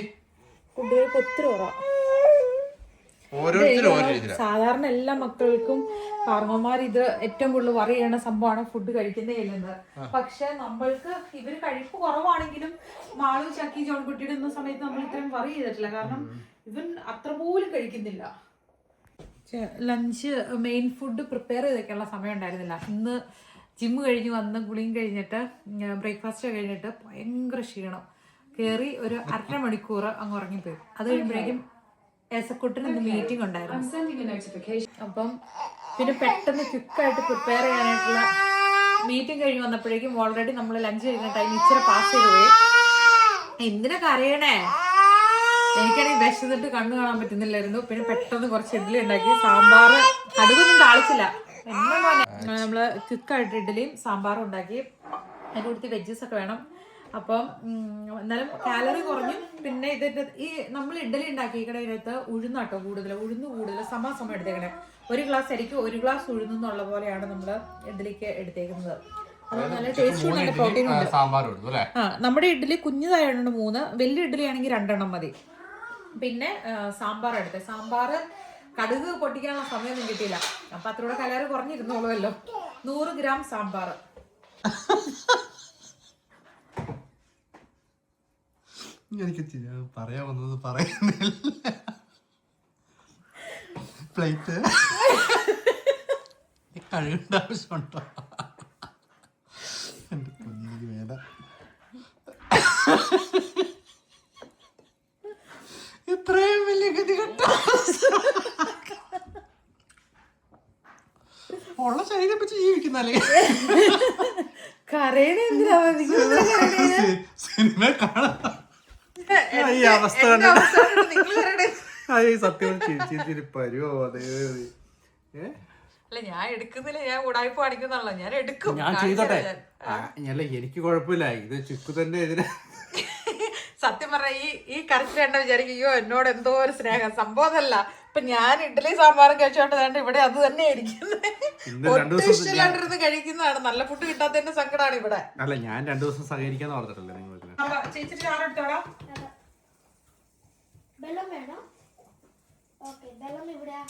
[SPEAKER 1] കുട്ടികൾക്ക് ഒത്തിരി കുറവാണ്.
[SPEAKER 5] ഓരോരുത്തരും ഓരോ രീതിയിലാണ്.
[SPEAKER 1] സാധാരണ എല്ലാ മക്കൾക്കും കാരണവന്മാർ ഇത് ഏറ്റവും കൂടുതൽ വറി ചെയ്യണ സംഭവമാണ് ഫുഡ് കഴിക്കുന്നേ ഇല്ലെന്ന്. പക്ഷെ നമ്മൾക്ക് ഇവര് കഴിപ്പ് കുറവാണെങ്കിലും മാളു ചക്കി ജോൺകുട്ടിയുടെ ഒന്നും സമയത്ത് നമ്മൾ ഇത്രയും വറി ചെയ്തിട്ടില്ല. കാരണം ഇവൻ അത്ര പോലും കഴിക്കുന്നില്ല. ലഞ്ച് മെയിൻ ഫുഡ് പ്രിപ്പയർ ചെയ്തൊക്കെയുള്ള സമയം ഉണ്ടായിരുന്നില്ല. ഇന്ന് ജിമ്മ് കഴിഞ്ഞ് വന്ന് കുളിയും കഴിഞ്ഞിട്ട് ബ്രേക്ക്ഫാസ്റ്റ് കഴിഞ്ഞിട്ട് ഭയങ്കര ക്ഷീണം കയറി ഒരു 1/2 മണിക്കൂർ അങ്ങ് ഉറങ്ങിപ്പോയി. അത് കഴിയുമ്പോഴേക്കും എസക്കുട്ടിന് ഇന്ന് മീറ്റിംഗ് ഉണ്ടായിരുന്നു. അപ്പം പിന്നെ പെട്ടെന്ന് ക്വിക്കായിട്ട് പ്രിപ്പയർ ചെയ്യാനായിട്ടുള്ള മീറ്റിംഗ് കഴിഞ്ഞ് വന്നപ്പോഴേക്കും ഓൾറെഡി നമ്മൾ ലഞ്ച് കഴിക്കുന്ന ടൈം ഇച്ചിരി പാസ് ചെയ്ത് പോയി. എന്തിനൊക്കെ അറിയണേ, എനിക്കാണെങ്കിൽ വിശന്നിട്ട് കണ്ണു കാണാൻ പറ്റുന്നില്ലായിരുന്നു. പിന്നെ പെട്ടെന്ന് കുറച്ച് ഇഡ്ഡലി ഉണ്ടാക്കി. സാമ്പാർ കടുകൊന്നും താളിച്ചില്ല. നമ്മള് ക്വിക്കായിട്ട് ഇഡ്ഡലിയും സാമ്പാറും ഉണ്ടാക്കി. അതിൻ്റെ കൂടുതൽ വെജസ് ഒക്കെ വേണം. അപ്പം എന്നാലും കാലറി കുറഞ്ഞു. പിന്നെ ഇതിൻ്റെ ഈ നമ്മൾ ഇഡ്ഡലി ഉണ്ടാക്കിയേക്കണ ഇതിനകത്ത് ഉഴുന്നാട്ടോ കൂടുതൽ സമാസമം എടുത്തേക്കണേ. 1 ഗ്ലാസ് അരിക്ക് 1 ഗ്ലാസ് ഉഴുന്നുള്ള പോലെയാണ് നമ്മൾ ഇഡ്ഡലിക്ക് എടുത്തേക്കുന്നത്. അത് നല്ല ടേസ്റ്റ് ഉണ്ട്, നല്ല പ്രോട്ടീൻ ഉണ്ട്. നമ്മുടെ ഇഡ്ഡലി കുഞ്ഞതായതുകൊണ്ട് 3, വലിയ ഇഡ്ഡലി ആണെങ്കിൽ 2 എണ്ണം മതി. പിന്നെ സാമ്പാർ എടുത്തേ. സാമ്പാർ കടുക് പൊട്ടിക്കാനുള്ള സമയമൊന്നും കിട്ടിയില്ല. അപ്പം അത്രയൂടെ കലറി കുറഞ്ഞിരുന്നോളുമല്ലോ. 100 ഗ്രാം സാമ്പാർ.
[SPEAKER 5] എനിക്ക് പറയാൻ വന്നത് പറയുന്നില്ല. പ്ലേറ്റ് കഴുകേണ്ട ആവശ്യമുണ്ടോ? എൻ്റെ കുഞ്ഞിക്ക് വേദ. ഇത്രയും വലിയ ഗതി കെട്ടോ ഉള്ള ശരീരം വെച്ച് ജീവിക്കുന്നല്ലേ. സിനിമ കാണാം ഈ അവസ്ഥ സത്യം ചിരിച്ചിരി പരുവോ.
[SPEAKER 2] അല്ല ഞാൻ എടുക്കുന്നില്ല, ഞാൻ ഉടായ്പ കാണിക്കുന്നുള്ളൂ. ഞാൻ എടുക്കും,
[SPEAKER 5] ഞാൻ ചെയ്തോട്ടെ. അല്ല എനിക്ക് കുഴപ്പമില്ല. ഇത് ചിക്കു തന്നെ എതിരെ.
[SPEAKER 2] സത്യം പറഞ്ഞ ഈ കരച്ചിൽ കണ്ട വിചാരിക്കും അയ്യോ എന്നോട് എന്തോ ഒരു സ്നേഹം. സംഭവം അതല്ല. ഇപ്പൊ ഞാൻ ഇഡ്ഡലി സാമ്പാറും കഴിച്ചോണ്ട് വേണ്ട ഇവിടെ അത് തന്നെ ഇരിക്കുന്നത്. കഴിക്കുന്നതാണ്. നല്ല ഫുഡ് കിട്ടാത്തതിന്റെ സങ്കടമാണ് ഇവിടെ.
[SPEAKER 5] അല്ല ഞാൻ 2 ദിവസം സഹകരിക്കാന്ന് പറഞ്ഞിട്ടല്ലേ നിങ്ങൾ.
[SPEAKER 2] ചേച്ചി ചാറെടുത്തോടാ.
[SPEAKER 3] ബെല്ലം വേണോ? ഓക്കെ, ബെല്ലം ഇവിടെയാ.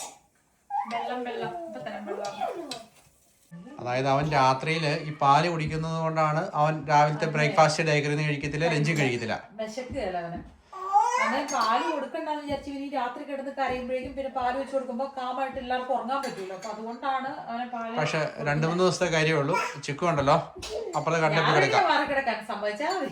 [SPEAKER 5] അതായത് അവൻ രാത്രിയിൽ ഈ പാല് കുടിക്കുന്നത് കൊണ്ടാണ് അവൻ രാവിലത്തെ ബ്രേക്ക്ഫാസ്റ്റ് ഡയഗ്രിന്ന് കഴിക്കത്തില്ല, ലഞ്ചും കഴിക്കത്തില്ല.
[SPEAKER 2] വിശക്കുകയല്ല അവന്. അങ്ങനെ പാല് കൊടുക്കണ്ടെന്ന് വിചാരിച്ചു ഇനി രാത്രി കിടന്ന് കരയുമ്പോഴേക്കും പിന്നെ പാല് വെച്ച് കൊടുക്കുമ്പോൾ കാമായിട്ട് എല്ലാവർക്കും ഉറങ്ങാൻ പറ്റൂല്ലോ. അപ്പൊ അതുകൊണ്ടാണ് അവനെ പാല്.
[SPEAKER 5] പക്ഷെ 2-3 ദിവസത്തെ കാര്യമേ ഉള്ളൂ. ചിക്കു ഉണ്ടല്ലോ അപ്പുറത്തെ കണ്ടപ്പോൾ കിടക്കാം.
[SPEAKER 2] മാറി കിടക്കാൻ സമ്മതിച്ചാൽ മതി.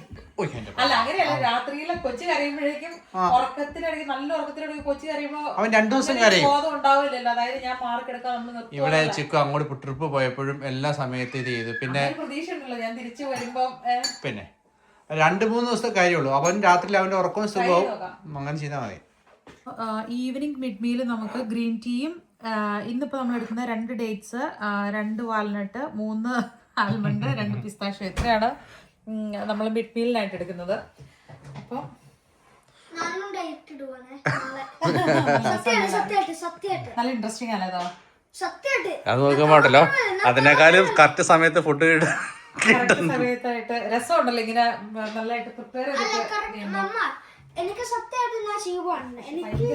[SPEAKER 2] അല്ല അങ്ങനെയല്ല, രാത്രിയിലെ കൊച്ചു കരയുമ്പോഴേക്കും ഉറക്കത്തിനിടയ്ക്ക് നല്ല ഉറക്കത്തിനിടയ്ക്ക് കൊച്ചു കരയുമ്പോ
[SPEAKER 5] അവൻ 2 ദിവസം കരയും.
[SPEAKER 2] ബോധം ഉണ്ടാവില്ലല്ലോ. അതായത് ഞാൻ മാറി കിടക്കാൻ നമ്മൾ നിർത്തും.
[SPEAKER 5] ഇവിടെ ചിക്കു അങ്ങോട്ട് ട്രിപ്പ് പോയപ്പോഴും എല്ലാ സമയത്തും ഇത് ചെയ്തു. പിന്നെ
[SPEAKER 2] പ്രതീക്ഷ ഉണ്ടല്ലോ ഞാൻ തിരിച്ചു വരുമ്പോ.
[SPEAKER 5] പിന്നെ 2-3 ദിവസത്തെ കാര്യമുള്ളൂ. അവൻ രാത്രിയിൽ അവന്റെ ഉറക്കവും സുഖവും അങ്ങനെ ചെയ്താൽ മതി.
[SPEAKER 2] ഈവനിങ് മിഡ് മീൽ നമുക്ക് ഗ്രീൻ ടീയും ഇന്നിപ്പോൾ നമ്മൾ എടുക്കുന്ന 2 ഡേറ്റ്സ്, 2 വാൽനട്ട്, 3 ആൽമണ്ട്, 2 പിസ്താഷ്യോ, ഇത്രയാണ് നമ്മൾ മിഡ് മീലിനായിട്ട് എടുക്കുന്നത്. അപ്പോൾ നല്ല ഇൻട്രസ്റ്റിംഗ് ആണ് അതോ.
[SPEAKER 5] അത് നോക്കുമ്പോട്ടല്ലോ അതിനേക്കാളും കറക്റ്റ് സമയത്ത് ഫുഡ്
[SPEAKER 2] സമയത്തായിട്ട് രസമുണ്ടല്ലോ ഇങ്ങനെ നല്ലതായിട്ട് പ്രിപ്പയർ ചെയ്തിട്ട്.
[SPEAKER 3] എനിക്ക് സത്യമായിട്ട് ഞാൻ ചെയ്യുവാണ്. എനിക്ക്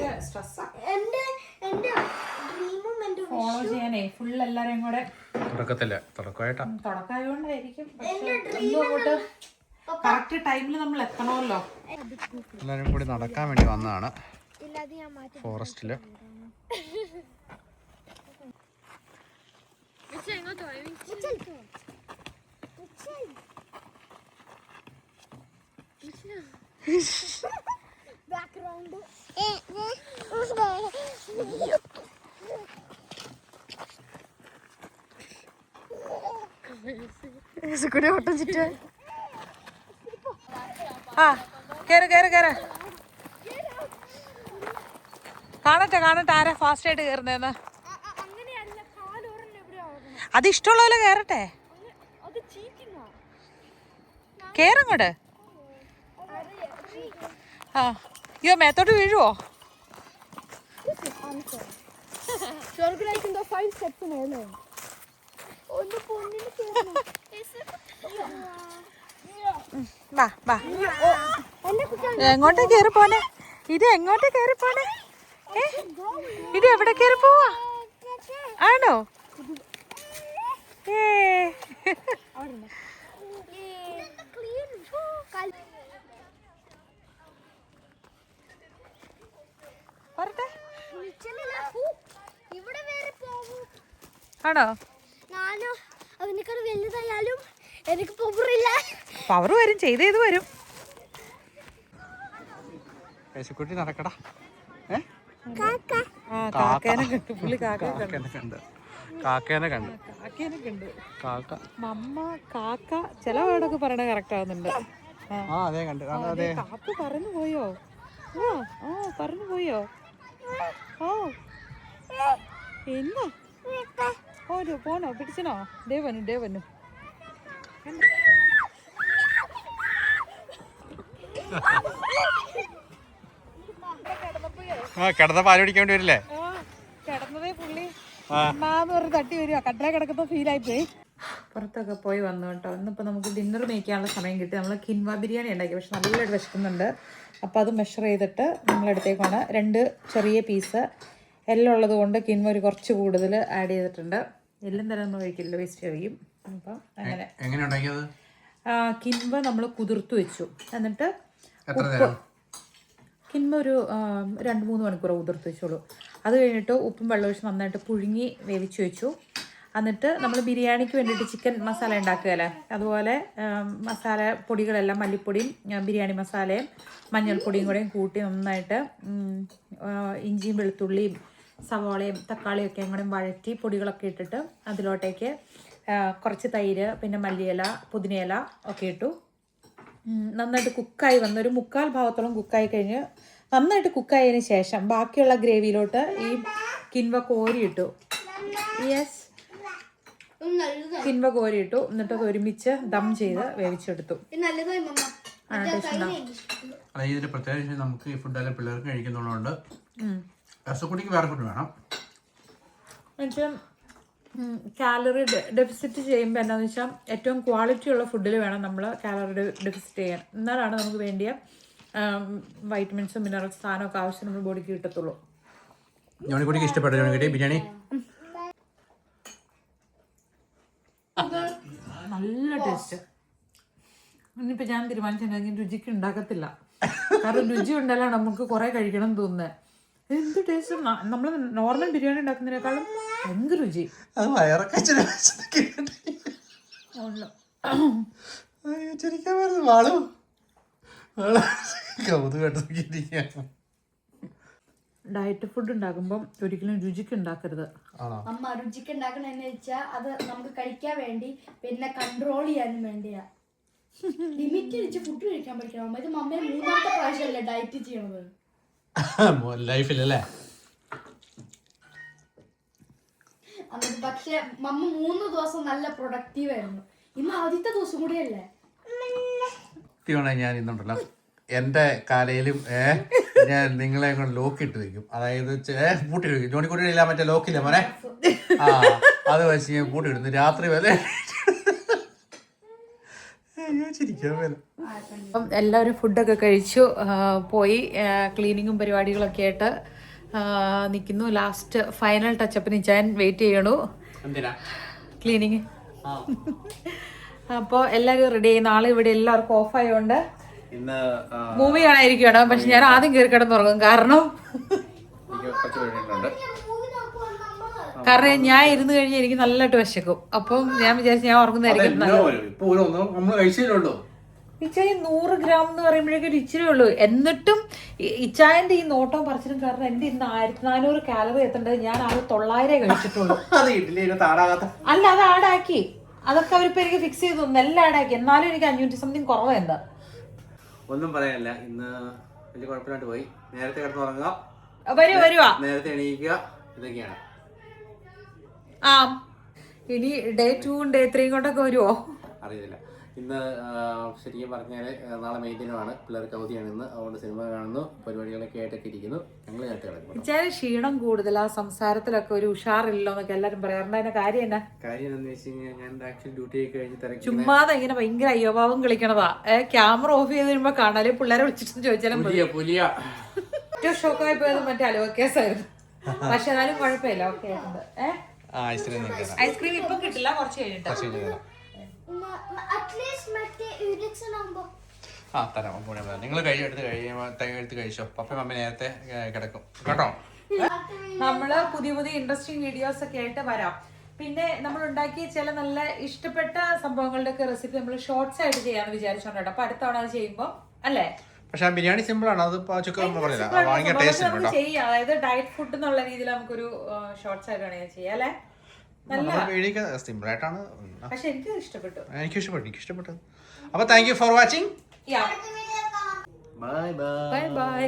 [SPEAKER 3] എന്റെ ഡ്രീമും എന്റെ
[SPEAKER 2] ഫോളോ ചെയ്യാനേ ഫുൾ എല്ലാരെയും കൂടെ
[SPEAKER 5] തുടക്കമായിട്ടായിരിക്കും.
[SPEAKER 2] അങ്ങോട്ട് കറക്റ്റ് ടൈമിൽ നമ്മൾ എത്തണമല്ലോ.
[SPEAKER 5] എല്ലാരും കൂടി നടക്കാൻ വേണ്ടി വന്നതാണ് ഫോറസ്റ്റില്.
[SPEAKER 3] ബാക്ക്ഗ്രൗണ്ട്
[SPEAKER 2] ഓട്ടം ചുറ്റ. ആ കേറ് കേറ് കേറ്. കാണട്ടെ കാണട്ടെ ആരാ ഫാസ്റ്റ് ആയിട്ട് കേറുന്നേന്ന്. അത് ഇഷ്ടമുള്ള പോലെ കേറട്ടെ. കേറങ്ങോട്ട്. ആ അയ്യോ മേത്തോട്ട് വീഴുവോ? വാ വാ. എങ്ങോട്ടാ കേറി പോനെ? ഇത് എങ്ങോട്ടാ കേറി പോനെ? ഇത് എവിടെ കേറി പോവാ? ആണോ? ആണോ?
[SPEAKER 3] വലുതായാലും എനിക്ക് പവറില്ല.
[SPEAKER 2] പവർ വരും, ചെയ്ത് വരും.
[SPEAKER 5] കുട്ടി നടക്കടാ.
[SPEAKER 2] കാക്കേനെ കണ്ടു, പുള്ളി കാക്കേനെ
[SPEAKER 5] കണ്ട്.
[SPEAKER 2] മമ്മ കാക്ക ചില വേർഡൊക്കെ പറയണ കറക്റ്റ് ആവുന്നുണ്ട്. കാക്ക പറന്നു പോയോ? ആ പറന്നു പോയോ? ഓ എന്നാ ഓരോ പോണോ പിടിച്ചനോ? ദേവനു
[SPEAKER 5] കിടന്ന പാല് പിടിക്കാൻ വേണ്ടി വരില്ലേ?
[SPEAKER 2] കിടന്നതേ പുള്ളി അമ്മാന്ന് പറഞ്ഞ് തട്ടി വരുവാ. കട്ടില കിടക്കുന്ന ഫീലായി പോയി. പുറത്തൊക്കെ പോയി വന്നു കേട്ടോ. ഇന്നിപ്പോൾ നമുക്ക് ഡിന്നർ മേടിക്കാനുള്ള സമയം കിട്ടി. നമ്മൾ കിൻവ ബിരിയാണി ഉണ്ടാക്കി, പക്ഷെ നല്ലതായിട്ട് വിശക്കുന്നുണ്ട്. അപ്പോൾ അത് മെഷർ ചെയ്തിട്ട് നമ്മളെടുത്തേക്കാണ് 2 ചെറിയ പീസ്. എല്ലാം ഉള്ളത് കൊണ്ട് കിൻവ ഒരു കുറച്ച് കൂടുതൽ ആഡ് ചെയ്തിട്ടുണ്ട്. എല്ലാം തന്നെ ഒന്നും കഴിക്കില്ല, വേസ്റ്റ് കഴിയും. അപ്പം അങ്ങനെ കിൻവ നമ്മൾ കുതിർത്ത് വെച്ചു. എന്നിട്ട് ഉപ്പ് കിൻവ ഒരു 2-3 മണിക്കൂർ കുതിർത്ത് വെച്ചോളൂ. അത് കഴിഞ്ഞിട്ട് ഉപ്പും വെള്ളം ഒഴിച്ച് നന്നായിട്ട് പുഴുങ്ങി വേവിച്ച് വെച്ചു. എന്നിട്ട് നമ്മൾ ബിരിയാണിക്ക് വേണ്ടിയിട്ട് ചിക്കൻ മസാല ഉണ്ടാക്കുകയല്ലേ, അതുപോലെ മസാല പൊടികളെല്ലാം മല്ലിപ്പൊടിയും ബിരിയാണി മസാലയും മഞ്ഞൾപ്പൊടിയും കൂടെയും കൂട്ടി നന്നായിട്ട് ഇഞ്ചിയും വെളുത്തുള്ളിയും സവാളയും തക്കാളിയും ഒക്കെ കൂടെ വഴറ്റി പൊടികളൊക്കെ ഇട്ടിട്ട് അതിലോട്ടേക്ക് കുറച്ച് തൈര്, പിന്നെ മല്ലിയില, പുതിനയില ഒക്കെ ഇട്ടു. നന്നായിട്ട് കുക്കായി വന്ന് ഒരു 3/4 ഭാഗത്തോളം കുക്കായി കഴിഞ്ഞ് നന്നായിട്ട് കുക്കായതിന് ശേഷം ബാക്കിയുള്ള ഗ്രേവിയിലോട്ട് ഈ കിൻവ കോരിയിട്ടു. കിൻവ കോരിയിട്ടു. എന്നിട്ട് അത് ഒരുമിച്ച് ദം ചെയ്ത് വേവിച്ചെടുത്തു.
[SPEAKER 5] പ്രത്യേകിച്ച് നമുക്ക് ഈ ഫുഡ് പിള്ളേർക്ക് കഴിക്കുന്നുള്ളതുകൊണ്ട് രസക്കുട്ടിക്ക് വേറെ ഫുഡ് വേണം.
[SPEAKER 2] എന്നുവെച്ചാൽ കാലറി ഡെഫിസിറ്റ് ചെയ്യുമ്പോൾ എന്താണെന്ന് വെച്ചാൽ ഏറ്റവും ക്വാളിറ്റി ഉള്ള ഫുഡിൽ വേണം നമ്മൾ കാലറി ഡെഫിസിറ്റ് ചെയ്യാൻ. എന്നാലാണ് നമുക്ക് വേണ്ടിയ
[SPEAKER 1] വൈറ്റമിൻസും മിനറൽസ് സാധനമൊക്കെ ആവശ്യം നമ്മുടെ ബോഡിക്ക് കിട്ടത്തുള്ളൂ.
[SPEAKER 5] ജോണിക്കുട്ടിക്ക് ഇഷ്ടപ്പെട്ടു ജോണിക്കുട്ടി ബിരിയാണി?
[SPEAKER 1] നല്ല ടേസ്റ്റ്. ഇനിയിപ്പോൾ ഞാൻ തീരുമാനിച്ചിട്ടുണ്ടെങ്കിൽ രുചിക്ക് ഉണ്ടാക്കത്തില്ല. കാരണം രുചി ഉണ്ടല്ലോ നമുക്ക് കുറേ കഴിക്കണം എന്ന് തോന്നുന്നത്. എന്ത് ടേസ്റ്റ്! നമ്മൾ നോർമൽ ബിരിയാണി ഉണ്ടാക്കുന്നതിനേക്കാളും എന്ത് രുചി.
[SPEAKER 5] അത് വയറൊക്കെ
[SPEAKER 1] ഡയറ്റ് ഫുഡ് ഉണ്ടാക്കുമ്പോൾ ഒരിക്കലും രുചിക്ക് ഉണ്ടാക്കരുത്.
[SPEAKER 3] അമ്മ രുചിക്ക് ഉണ്ടാക്കണെന്ന് വെച്ചാൽ അത് നമുക്ക് കഴിക്കാൻ വേണ്ടി, പിന്നെ കൺട്രോൾ ചെയ്യാനും വേണ്ടിയാ. ലിമിറ്റ് വെച്ച് ഫുഡ് കഴിക്കാൻ പഠിക്കണം അമ്മ. ഇത് മമ്മയെ 3ാമത്തെ പ്രാവശ്യമല്ലേ ഡയറ്റ് ചെയ്യണത്
[SPEAKER 5] ലൈഫിലല്ലേ?
[SPEAKER 3] എന്നിട്ട് പക്ഷെ മമ്മ 3 ദിവസം നല്ല പ്രൊഡക്റ്റീവ് ആയിരുന്നു. ഇന്ന് ആദ്യത്തെ ദിവസം കൂടിയല്ലേ.
[SPEAKER 5] ഞാൻ ഇന്നുണ്ടല്ലോ എൻ്റെ കാലയിലും ഞാൻ നിങ്ങളെ കൊണ്ട് ലോക്ക് ഇട്ട് വെക്കും. അതായത് പൂട്ടി വെക്കും. ജോണിക്കുട്ടി ഇല്ല മറ്റേ ലോക്കില്ല മോനെ, ആ അത് വെച്ച് ഞാൻ പൂട്ടി ഇടുന്നു രാത്രി വരെ.
[SPEAKER 1] അപ്പം എല്ലാവരും ഫുഡൊക്കെ കഴിച്ചു പോയി. ക്ലീനിങ്ങും പരിപാടികളൊക്കെ ആയിട്ട് നിൽക്കുന്നു. ലാസ്റ്റ് ഫൈനൽ ടച്ചപ്പിന് ഞാൻ വെയിറ്റ് ചെയ്യണു. ക്ലീനിങ്. അപ്പോൾ എല്ലാവരും റെഡി ആയി. നാളെ ഇവിടെ എല്ലാവർക്കും ഓഫ് ആയതുകൊണ്ട്
[SPEAKER 5] ഇന്ന്
[SPEAKER 1] മൂവി കാണാതിരിക്കുകയാണ്. പക്ഷെ ഞാൻ ആദ്യം കയറി കിടന്നുറങ്ങും. കാരണം ഞാൻ ഇരുന്ന് കഴിഞ്ഞാൽ എനിക്ക് നല്ലതായിട്ട് വിശക്കും. അപ്പം ഞാൻ വിചാരിച്ചു ഞാൻ ഉറങ്ങുന്നതായിരിക്കും. ഇച്ചായ 100 ഗ്രാം എന്ന് പറയുമ്പോഴേക്കും ഒരു ഇച്ചിരി ഉള്ളൂ. എന്നിട്ടും ഇച്ചായന്റെ ഈ നോട്ടം പറിച്ചിട്ടും കാരണം എന്റെ ഇന്ന് 1400 കാലറി എത്തേണ്ടത് ഞാൻ ആകെ 900 കഴിച്ചിട്ടുള്ളൂ. അല്ല, അത് ആഡാക്കി. അതൊക്കെ അവരിപ്പോ എനിക്ക് ഫിക്സ് ചെയ്തു തന്നു. എല്ലാം ആഡാക്കി. എന്നാലും എനിക്ക് 500 സംതിങ് കുറവാ. എന്താ
[SPEAKER 5] ഒന്നും പറയാനില്ല. ഇന്ന് വലിയ കുഴപ്പമില്ലാണ്ട് പോയി. നേരത്തെ കിടന്നുറങ്ങുക,
[SPEAKER 1] വരുവാ,
[SPEAKER 5] നേരത്തെ എണീക്കുക, ഇതൊക്കെയാണ്.
[SPEAKER 1] ആ ഇനി ഡേ 2 ഡേ 3 കൊണ്ടൊക്കെ വരുവോ
[SPEAKER 5] അറിയില്ല. ഇന്ന് ശരിക്കും പറഞ്ഞാൽ നാളെ മെയിൻ്റെനുമാണ്. പിള്ളേർക്ക് അവധിയാണ് ഇന്ന്. അതുകൊണ്ട് സിനിമ കാണുന്നു, പരിപാടികളൊക്കെ ആയിട്ടൊക്കെ ഇരിക്കുന്നു. ഞങ്ങൾ നേരത്തെ കിടക്കുന്നു.
[SPEAKER 1] ഇച്ചാൽ ക്ഷീണം കൂടുതൽ, ആ സംസാരത്തിലൊക്കെ ഒരു ഉഷാറില്ലോ എന്നൊക്കെ എല്ലാരും പറയാറുണ്ട്. അതിന്റെ കാര്യം എന്നാ?
[SPEAKER 5] കാര്യം എന്താണെന്ന് വെച്ച് കഴിഞ്ഞാൽ ഞാൻ ആക്ച്വലി ഡ്യൂട്ടി ഒക്കെ കഴിഞ്ഞ് തിരക്കി
[SPEAKER 1] ചുമ്മാതെ ഇങ്ങനെ ഭയങ്കര അയ്യോഭാവം കളിക്കണതാ. ക്യാമറ ഓഫ് ചെയ്ത് വരുമ്പോ കാണാല് പിള്ളേരെ വിളിച്ചിട്ട് ചോദിച്ചാലും ഏറ്റവും ഷോക്കായി പോയത് മറ്റേ അലുവ കേസായിരുന്നു. പക്ഷെ എന്നാലും കുഴപ്പമില്ല, ഓക്കെ ആയിട്ടുണ്ട്. ഐസ്ക്രീം ഇപ്പൊ കിട്ടില്ല, കുറച്ച് കഴിഞ്ഞിട്ട്.
[SPEAKER 5] നിങ്ങൾ എടുത്ത് കഴിച്ചോ. പപ്പയും മമ്മി നേരത്തെ കിടക്കും കേട്ടോ.
[SPEAKER 1] നമ്മള് പുതിയ പുതിയ ഇൻട്രസ്റ്റിംഗ് വീഡിയോസ് ഒക്കെ ആയിട്ട് വരാം. പിന്നെ നമ്മൾ ഉണ്ടാക്കിയ ചില നല്ല ഇഷ്ടപ്പെട്ട സംഭവങ്ങളുടെ ഒക്കെ റെസിപ്പി നമ്മൾ ഷോർട്സ് ആയിട്ട് ചെയ്യാന്ന് വിചാരിച്ചോണ്ടോ. അപ്പൊ അടുത്ത തവണ അത് ചെയ്യുമ്പോ അല്ലേ.
[SPEAKER 5] പക്ഷെ ബിരിയാണി സിമ്പിൾ ആണ്. അത്
[SPEAKER 1] ചെയ്യാം. അതായത് ഡയറ്റ് ഫുഡ് എന്നുള്ള രീതിയിൽ നമുക്കൊരു ഷോർട്സ് ആയിട്ട് വേണമെങ്കിൽ ചെയ്യാം അല്ലെ.
[SPEAKER 5] സിമ്പിൾ ആയിട്ടാണ്.
[SPEAKER 1] പക്ഷെ എനിക്ക് ഇഷ്ടപ്പെട്ടു.
[SPEAKER 5] എനിക്ക് ഇഷ്ടപ്പെട്ടു. അപ്പൊ thank you for watching.
[SPEAKER 1] Bye bye.